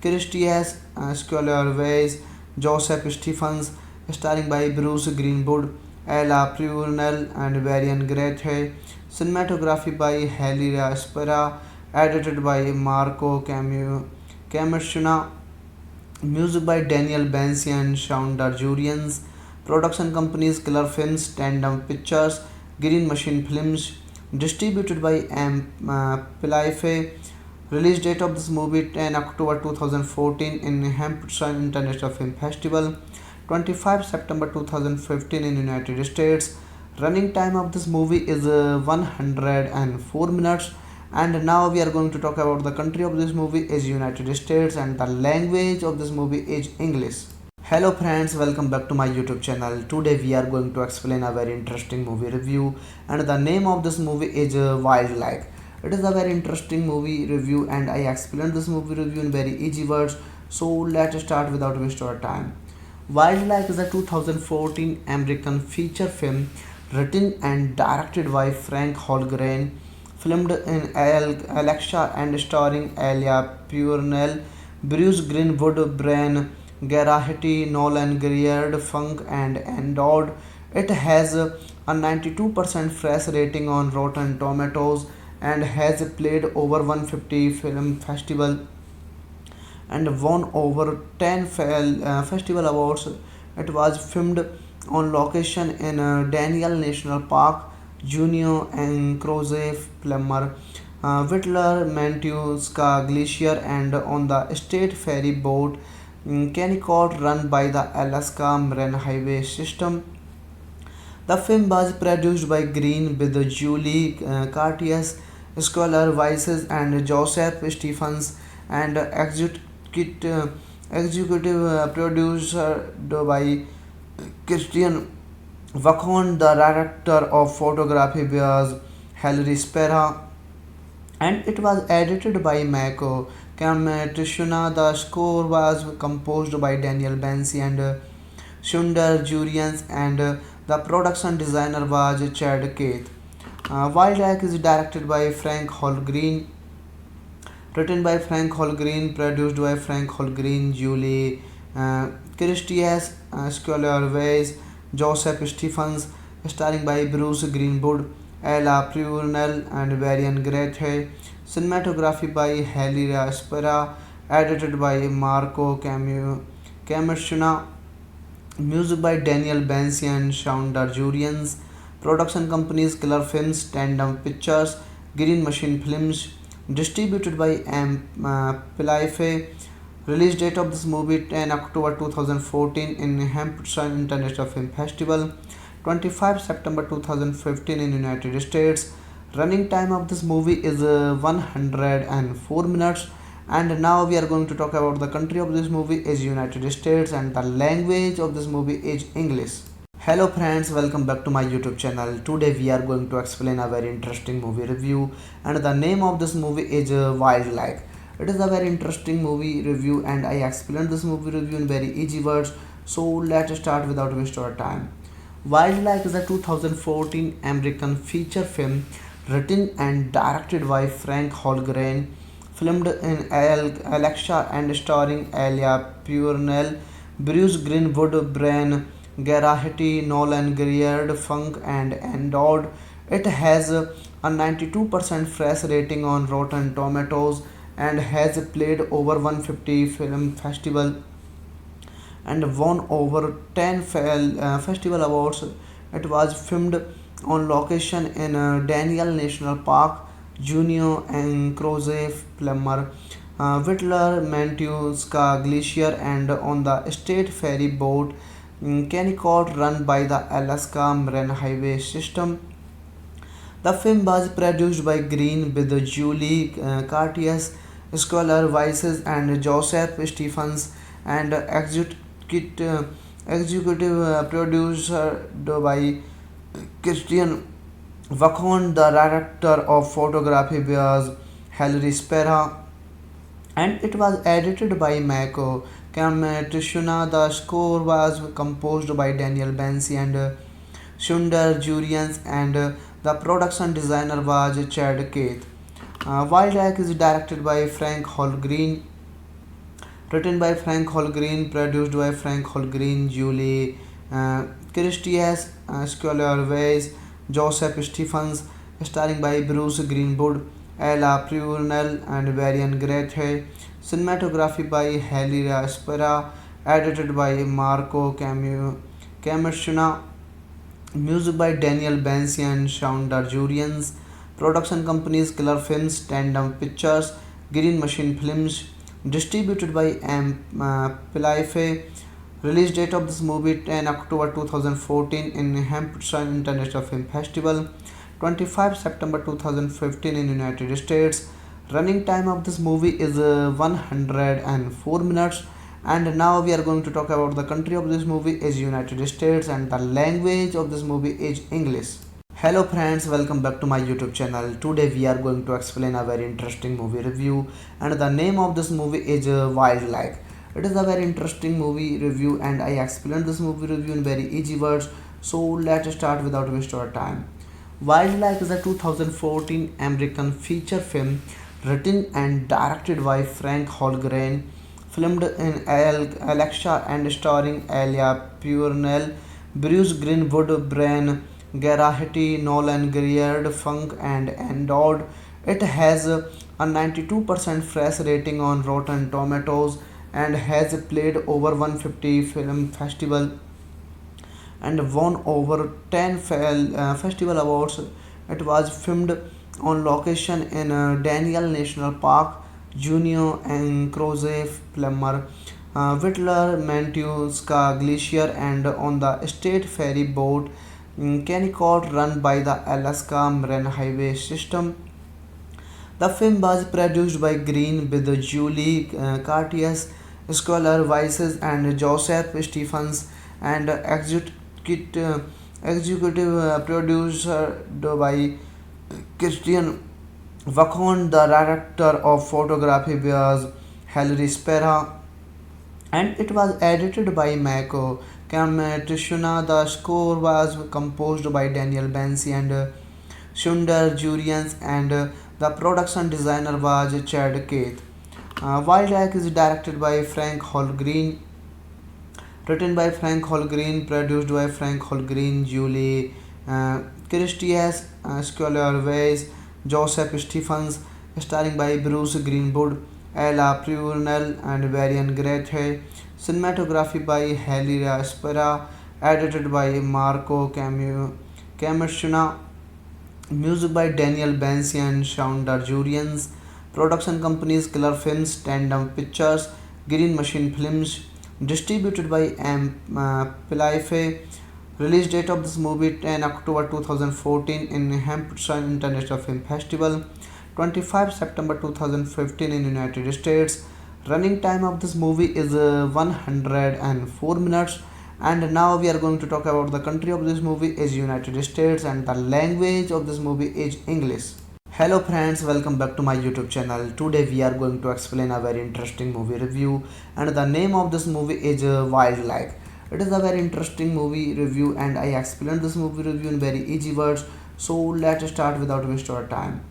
[SPEAKER 2] Christias, Scholar Weiss, Joseph Stephens, starring by Bruce Greenwood, Ella Purnell, and Varian Grethe. Cinematography by Helira Spera, edited by Marco Camashuna, music by Daniel Bansi and Shaun Darjurians. Production companies Killer Films, Tandem Pictures, Green Machine Films. Distributed by M. Pilaife. Release date of this movie 10 October 2014 in Hampshire International Film Festival. 25 September 2015 in United States. Running time of this movie is 104 minutes. And now we are going to talk about the country of this movie is United States and the language of this movie is English. Hello friends, welcome back to my YouTube channel. Today we are going to explain a very interesting movie review, and the name of this movie is Wildlife. It is a very interesting movie review and I explained this movie review in very easy words. So let's start without waste our time. Wildlife is a 2014 American feature film written and directed by Frank Holgren, filmed in Alexa and starring Elia Purnell, Bruce Greenwood, Brian Garahiti, Nolan Greer, Funk and Endowed. It has a 92% fresh rating on Rotten Tomatoes and has played over 150 film festival and won over 10 festival awards. It was filmed on location in Daniel National Park, Junio and Croze Plummer, Whittler, Mantuska Glacier, and on the state ferry boat Kennecott run by the Alaska Marine Highway System. The film was produced by Green with Julie Cartier, Scholar Weiss, and Joseph Stephens, and executive producer by Christian Vachon. The director of photography was Hilary Spera, and it was edited by Mako Kamatishuna. The score was composed by Daniel Bansi and Sundar Jurians, and the production designer was Chad Keith. Wildlife is directed by Frank Holgreen, written by Frank Holgreen, produced by Frank Holgreen, Julie Christias, Scholar Weiss, Joseph Stephens, starring by Bruce Greenwood, Ella Purnell, and Varian Grete. Cinematography by Helira Spera, edited by Marco Camushuna, music by Daniel Bansi and Shaun Darjurians. Production companies Killer Films, Tandem Pictures, Green Machine Films. Distributed by M. Pilaife. Release date of this movie 10 October 2014 in Hampshire International Film Festival, 25 September 2015 in United States. Running time of this movie is 104 minutes. And now we are going to talk about the country of this movie is United States and the language of this movie is English. Hello friends, welcome back to my YouTube channel. Today we are going to explain a very interesting movie review, and the name of this movie is Wildlife. It is a very interesting movie review and I explained this movie review in very easy words. So let's start without waste our time. Wildlife is a 2014 American feature film written and directed by Frank Holgren, filmed in Alexa and starring Elia Purnell, Bruce Greenwood, Brian Garahiti, Nolan Greer, Funk and Endowed. It has a 92% fresh rating on Rotten Tomatoes and has played over 150 film festival and won over 10 festival awards. It was filmed on location in Daniel National Park, Junio and Croze Plummer, Whittler, Mantuska Glacier, and on the state ferry boat Kennecott run by the Alaska Marine Highway System. The film was produced by Green with Julie Cartier, Scholar Weiss, and Joseph Stephens, and executive producer by Christian Vachon. The director of photography was Hilary Spera, and it was edited by Mako Kamatishuna. The score was composed by Daniel Bansi and Sundar Jurians, and the production designer was Chad Keith. Wildlife is directed by Frank Holgreen, written by Frank Holgreen, produced by Frank Holgreen, Julie Christias, Scholar Weiss, Joseph Stephens, starring by Bruce Greenwood, Ella Purnell, and Varian Grete. Cinematography by Helira Spera, edited by Marco Camushuna, music by Daniel Bansi and Shaun Darjurians. Production companies Killer Films, Tandem Pictures, Green Machine Films. Distributed by M. Pilaife. Release date of this movie 10 October 2014 in Hampshire International Film Festival, 25 September 2015 in United States. Running time of this movie is 104 minutes. And now we are going to talk about the country of this movie is United States and the language of this movie is English. Hello friends, welcome back to my YouTube channel. Today we are going to explain a very interesting movie review, and the name of this movie is Wildlife. It is a very interesting movie review and I explained this movie review in very easy words. So let's start without wasting our time. Wildlife is a 2014 American feature film written and directed by Frank Holgren, filmed in Alexa and starring Elia Purnell, Bruce Greenwood, Brian Geraghty, Nolan Greer, Funk and Endowed. It has a 92% fresh rating on Rotten Tomatoes and has played over 150 film festival and won over 10 festival awards. It was filmed on location in Daniel National Park, Juneau and Crozet, Plummer, Whittler, Mantuska Glacier, and on the state ferry boat Kennecott run by the Alaska Marine Highway System. The film was produced by Green with Julie Curtis, Scholar Weiss, and Joseph Stephens, and executive producer by Christian Vachon. The director of photography was Hilary Spera, and it was edited by Mako Kamatishuna. The score was composed by Daniel Bansi and Sundar Jurians, and the production designer was Chad Keith. Wildlife is directed by Frank Holgreen, written by Frank Holgreen, produced by Frank Holgreen, Julie Christias, Scholar Weiss, Joseph Stephens, starring by Bruce Greenwood, Ella Purnell, and Varian Grete. Cinematography by Helira Spera, edited by Marco Camushina, music by Daniel Bansi and Shaunda Jurians. Production companies Killer Films, Tandem Pictures, Green Machine Films. Distributed by M. Pilife. Release date of this movie 10 October 2014 in Hampshire International Film Festival. 25 September 2015 in United States. Running time of this movie is 104 minutes. And now we are going to talk about the country of this movie is United States and the language of this movie is English. Hello friends, welcome back to my YouTube channel. Today we are going to explain a very interesting movie review, and the name of this movie is Wildlife. It is a very interesting movie review and I explained this movie review in very easy words. So let's start without wasting our time.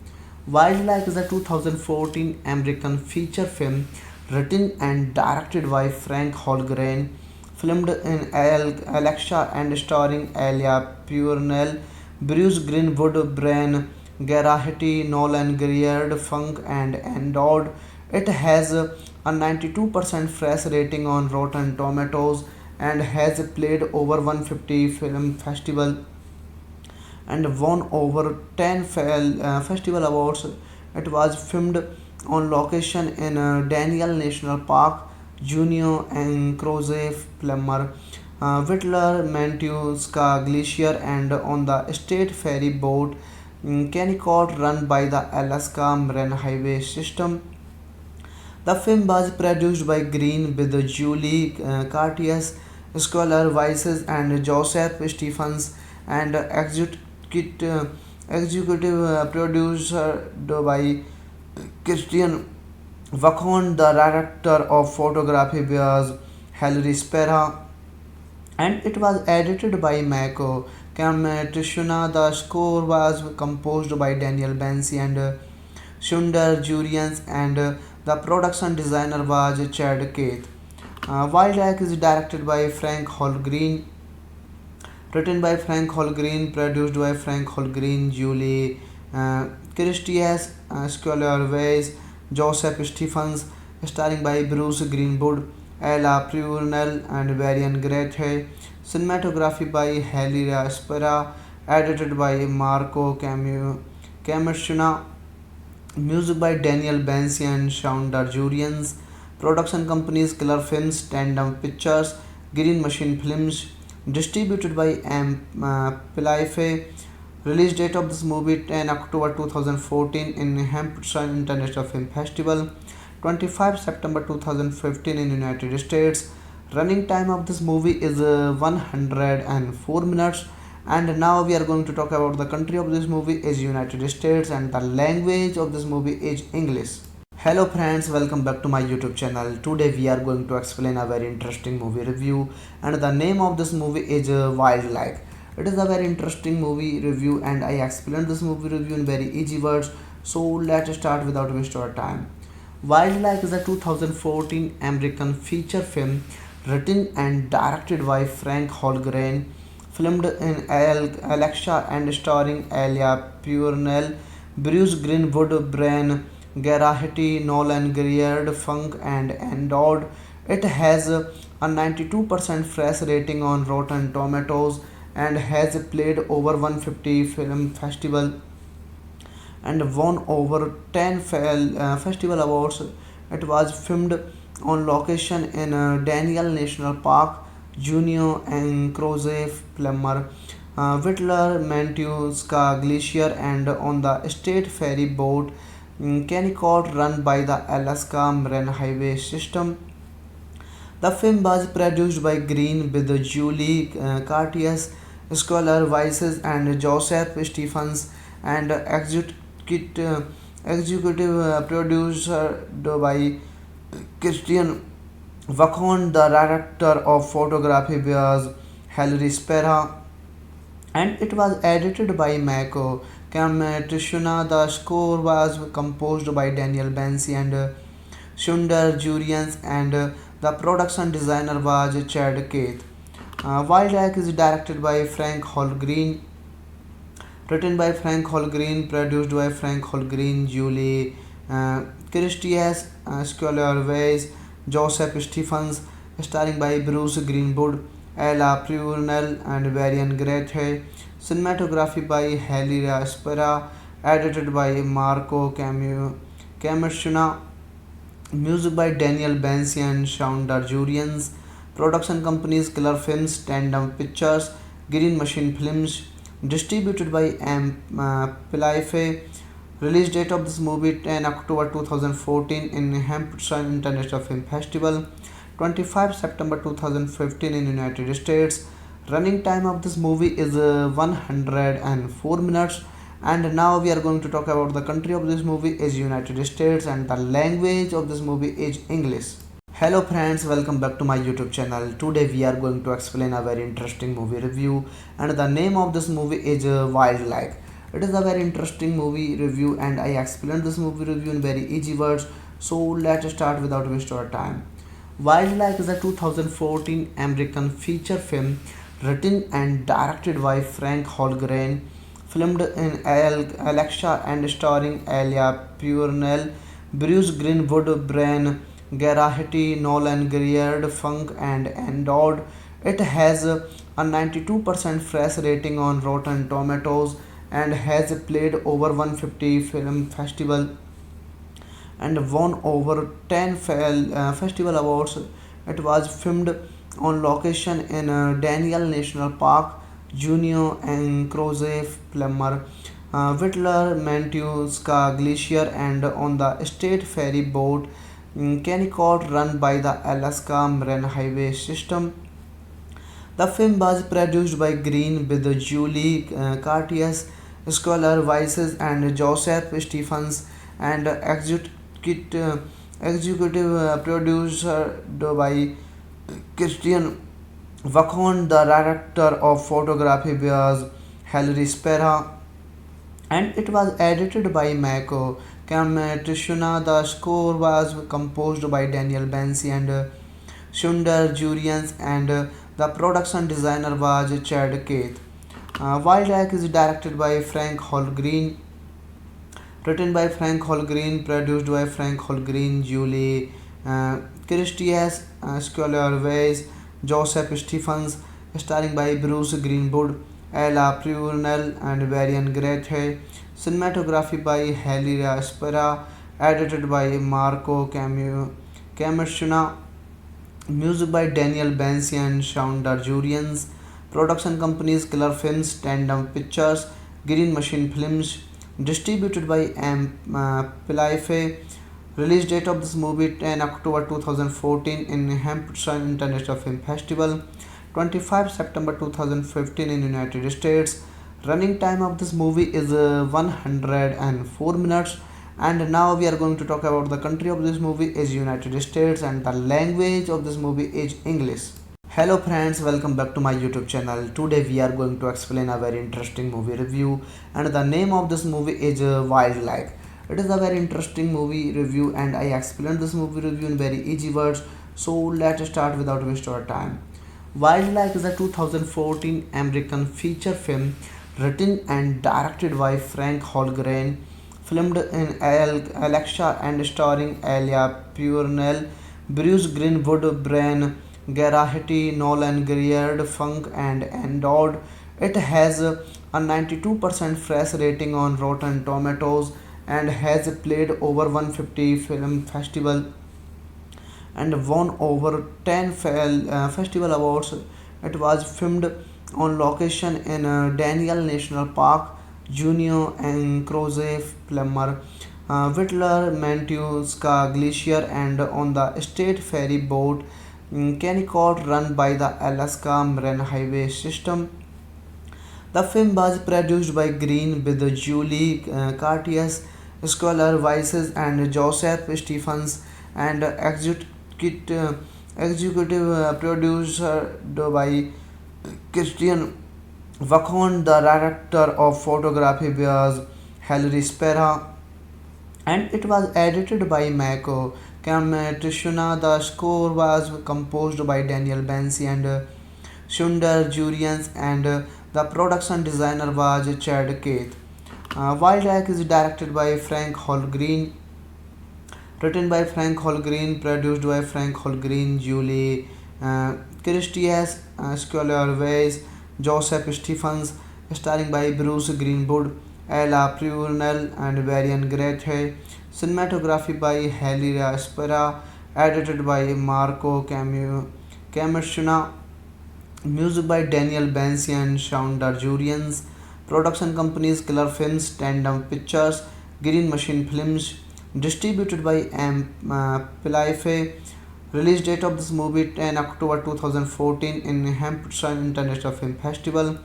[SPEAKER 2] Wildlife is a 2014 American feature film written and directed by Frank Holgren, filmed in Alexa and starring Elia Purnell, Bruce Greenwood, Brian Geraghty, Nolan Greer, Funk and Endowed. It has a 92% fresh rating on Rotten Tomatoes and has played over 150 film festival and won over 10 festival awards. It was filmed on location in Daniel National Park, Juneau and Crozet, Plummer, Whittler, Mantuska Glacier, and on the state ferry boat Kennecott run by the Alaska Marine Highway System. The film was produced by Green with Julie Curtis, Scholar Weiss, and Joseph Stephens, and executive producer by Christian Vachon. The director of photography was Hilary Spera, and it was edited by Mako Kamatishuna. The score was composed by Daniel Bansi and Sundar Jurians, and the production designer was Chad Keith. Wildlife is directed by Frank Holgreen, written by Frank Holgreen, produced by Frank Holgreen, Julie Christias, Scholar Weiss, Joseph Stephens, starring by Bruce Greenwood, Ella Purnell, and Varian Grete. Cinematography by Helira Spera, edited by Marco Camushina, music by Daniel Bansi and Shaunda Jurians. Production companies Killer Films, Tandem Pictures, Green Machine Films. Distributed by M. Pilife. Release date of this movie 10 October 2014 in Hampshire International Film Festival, 25 September 2015 in United States. Running time of this movie is 104 minutes. And now we are going to talk about the country of this movie is United States and the language of this movie is English. Hello friends, welcome back to my YouTube channel. Today we are going to explain a very interesting movie review, and the name of this movie is Wildlife. It is a very interesting movie review and I explained this movie review in very easy words. So let's start without wasting our time. Wildlife is a 2014 American feature film written and directed by Frank Holgren, filmed in Alexa and starring Elia Purnell, Bruce Greenwood, Brian Geraghty, Nolan Greer, Funk and Endowed. It has a 92% fresh rating on Rotten Tomatoes and has played over 150 film festival and won over 10 festival awards. It was filmed on location in Daniel National Park, Juneau and Crozet, Plummer, Whittler, Mantuska Glacier, and on the state ferry boat Kennecott run by the Alaska Marine Highway System. The film was produced by Green with Julie Curtis, Scholar Weiss, and Joseph Stephens, and executive producer by Christian Vachon. The director of photography was Hilary Spera, and it was edited by Mako Kamatishuna. The score was composed by Daniel Bansi and Sundar Jurians, and the production designer was Chad Keith. Wildlife is directed by Frank Holgren, written by Frank Holgren, produced by Frank Holgren, Julie Christias, Scholar Weiss, Joseph Stephens, starring by Bruce Greenwood, Ella Purnell, and Varian Grethe. Cinematography by Helira Spera, edited by Marco Camershuna. Music by Daniel Bansi and Shaundar Jurians. Production companies Killer Films, Tandem Pictures, Green Machine Films. Distributed by M. Pillaife. Release date of this movie 10 October 2014 in Hampshire International Film Festival, 25 September 2015 in United States. Running time of this movie is 104 minutes. And now we are going to talk about the country of this movie is United States and the language of this movie is English. Hello friends, welcome back to my YouTube channel. Today we are going to explain a very interesting movie review, and the name of this movie is Wildlife. It is a very interesting movie review and I explained this movie review in very easy words. So let's start without wasting our time. Wildlife is a 2014 American feature film written and directed by Frank Holgren, filmed in Alexa and starring Elia Purnell, Bruce Greenwood, Brian Geraghty, Nolan Greer, Funk and Endowed. It has a 92% fresh rating on Rotten Tomatoes and has played over 150 film festival and won over 10 festival awards. It was filmed on location in Daniel National Park, Juneau and Crozet, Plummer, Whittler, Mantuska Glacier, and on the state ferry boat Kennecott run by the Alaska Marine Highway System. The film was produced by Green with Julie Curtis, Scholar Weiss, and Joseph Stephens, and executive producer by Christian Vachon. The director of photography was Hilary Spera, and it was edited by Mako Kamatishuna. The score was composed by Daniel Bansi and Sundar Jurians, and the production designer was Chad Keith. Wildlife is directed by Frank Holgren, written by Frank Holgren, produced by Frank Holgren, Julie Christias, Scholar Weiss, Joseph Stephens, starring by Bruce Greenwood, Ella Purnell, and Varian Grethe. Cinematography by Helira Spera, edited by Marco Camershuna. Music by Daniel Bansi and Shaundar Jurians. Production companies Killer Films, Tandem Pictures, Green Machine Films, distributed by Pilaife. Release date of this movie 10 October 2014 in Hampshire International Film Festival, 25 September 2015 in United States. Running time of this movie is 104 minutes. And now we are going to talk about the country of this movie is United States and the language of this movie is English. Hello friends, welcome back to my YouTube channel. Today we are going to explain a very interesting movie review, and the name of this movie is Wildlife. It is a very interesting movie review and I explained this movie review in very easy words. So let's start without waste our time. Wildlife is a 2014 American feature film written and directed by Frank Holgren, filmed in Alexa and starring Elia Purnell, Bruce Greenwood, Brian Geraghty, Nolan Greer, Funk and Endowed. It has a 92% fresh rating on Rotten Tomatoes and has played over 150 film festival and won over 10 festival awards. It was filmed on location in Daniel National Park, Junio and Crozet, Plummer, Whittler, Mantuska Glacier, and on the state ferry boat Kennecott run by the Alaska Marine Highway System. The film was produced by Green with Julie Curtis, Scholar Weiss, and Joseph Stephens, and executive producer by Christian Vachon. The director of photography was Hilary Spera, and it was edited by Mako Kamatishuna. The score was composed by Daniel Bansi and Sundar Jurians, and the production designer was Chad Keith. Wildlife is directed by Frank Holgreen, written by Frank Holgreen, produced by Frank Holgreen, Julie Christias, Scholar Weiss, Joseph Stephens, starring by Bruce Greenwood, Ella Purnell, and Varian Grethe. Cinematography by Helira Spera, edited by Marco Camashuna, music by Daniel Bansi and Shaun Darjurians. Production companies Killer Films, Tandem Pictures, Green Machine Films, distributed by Pilaife. Release date of this movie 10 October 2014 in Hampshire International Film Festival,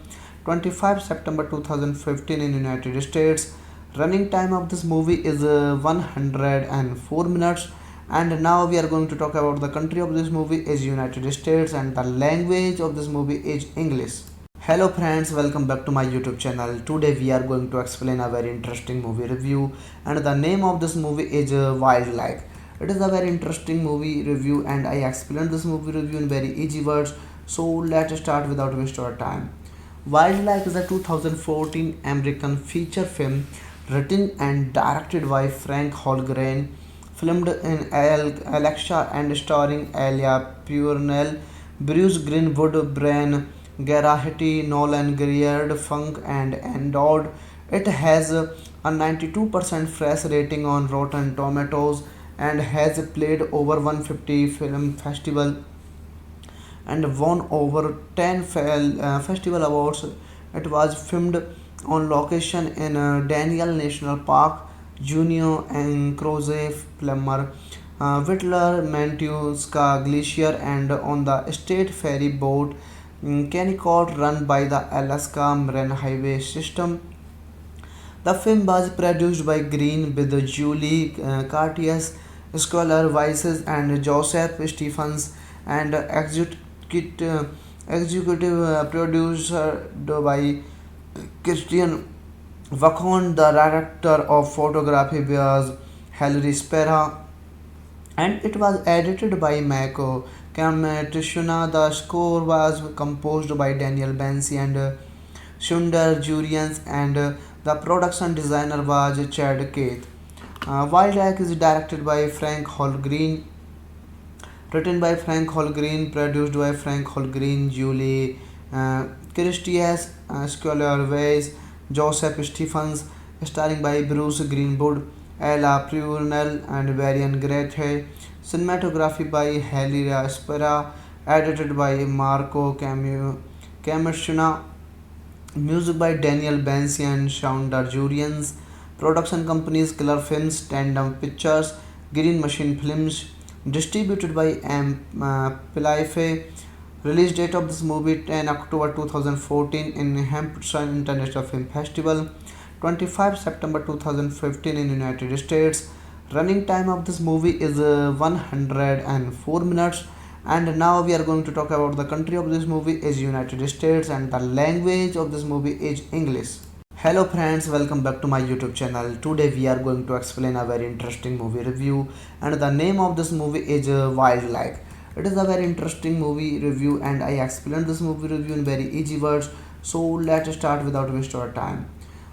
[SPEAKER 2] 25 September 2015 in United States. Running time of this movie is 104 minutes. And now we are going to talk about the country of this movie is United States and the language of this movie is English. Hello friends, welcome back to my YouTube channel. Today we are going to explain a very interesting movie review, and the name of this movie is Wildlife. It is a very interesting movie review and I explained this movie review in very easy words. So let's start without waste our time. Wildlife is a 2014 American feature film written and directed by Frank Holgren, filmed in Alexa and starring Elia Purnell, Bruce Greenwood, Brian Geraghty, Nolan Greer, Funk and Endowed. It has a 92% fresh rating on Rotten Tomatoes and has played over 150 film festival and won over 10 festival awards. It was filmed on location in Daniel National Park, Junio and Crozet, Plummer, Whittler, Mantuska Glacier, and on the state ferry boat Kennecott run by the Alaska Marine Highway System. The film was produced by Green with Julie Curtis, Scholar Weiss, and Joseph Stephens, and executive producer by Christian Vachon. The director of photography was Hilary Spera, and it was edited by Mako Kamatishuna. The score was composed by Daniel Bansi and Sundar Jurians, and the production designer was Chad Keith. Wildlife is directed by Frank Holgreen, written by Frank Holgreen, produced by Frank Holgreen, Julie Christias, Scholar Weiss, Joseph Stephens, starring by Bruce Greenwood, Ella Purnell, and Varian Grethe. Cinematography by Helira Spera, edited by Marco Camashuna, Music by Daniel Bansi and Shaun Darjurians. Production companies Killer Films, Tandem Pictures, Green Machine Films. Distributed by M. Pilaife. Release date of this movie 10 October 2014 in Hampshire International Film Festival. 25 September 2015 in United States. Running time of this movie is 104 minutes. And now we are going to talk about the country of this movie is United States and the language of this movie is English. Hello friends, welcome back to my YouTube channel. Today we are going to explain a very interesting movie review, and the name of this movie is Wildlife. It is a very interesting movie review and I explained this movie review in very easy words. So let's start without waste our time.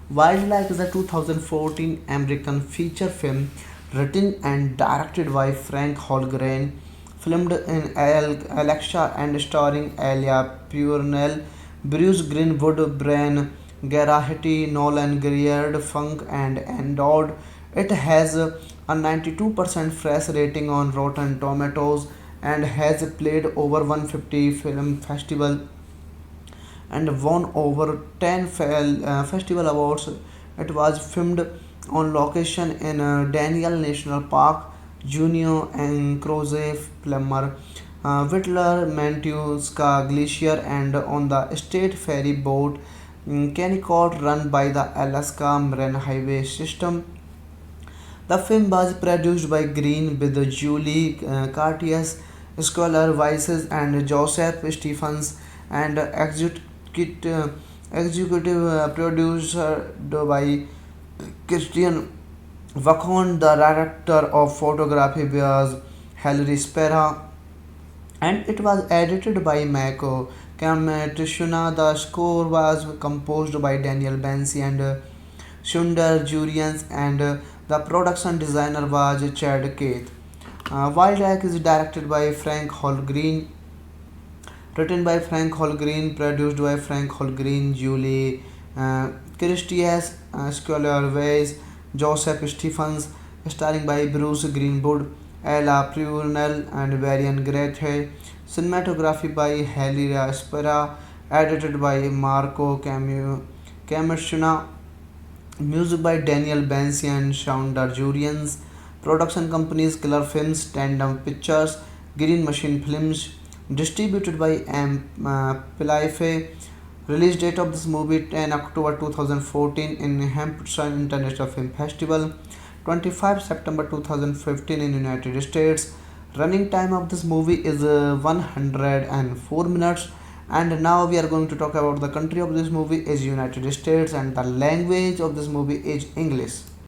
[SPEAKER 2] Wildlife is a 2014 American feature film written and directed by Frank Holgren, filmed in Alexa and starring Elia Purnell, Bruce Greenwood, Brian Geraghty, Nolan Greer, Funk and Endowed. It has a 92% fresh rating on Rotten Tomatoes and has played over 150 film festival and won over 10 festival awards. It was filmed on location in Daniel National Park, Junio and Croze Plummer, Whittler, Mantuska Glacier, and on the state ferry boat Kennecott run by the Alaska Marine Highway System. The film was produced by Green with Julie Curtis, Scholar Weiss, and Joseph Stephens, and executive producer by Christian Vachon. The director of photography was Hilary Spera, and it was edited by Mako Kamatishuna. The score was composed by Daniel Bansi and Sundar Jurians, and the production designer was Chad Keith. Wildlife is directed by Frank Holgreen, written by Frank Holgreen, produced by Frank Holgreen, Julie Christias, Scholar Weiss, Joseph Stephens, starring by Bruce Greenwood, Ella Purnell, and Varian Grethe. Cinematography by Helira Spera, edited by Marco Camachuna. Music by Daniel Bansi and Shaun Darjurians. Production companies Killer Films, Tandem Pictures, Green Machine Films. Distributed by M. Pilaife. Release date of this movie 10 October 2014 in Hampshire International Film Festival. 25 September 2015 in United States. Running time of this movie is 104 minutes. And now we are going to talk about the country of this movie is United States and the language of this movie is English.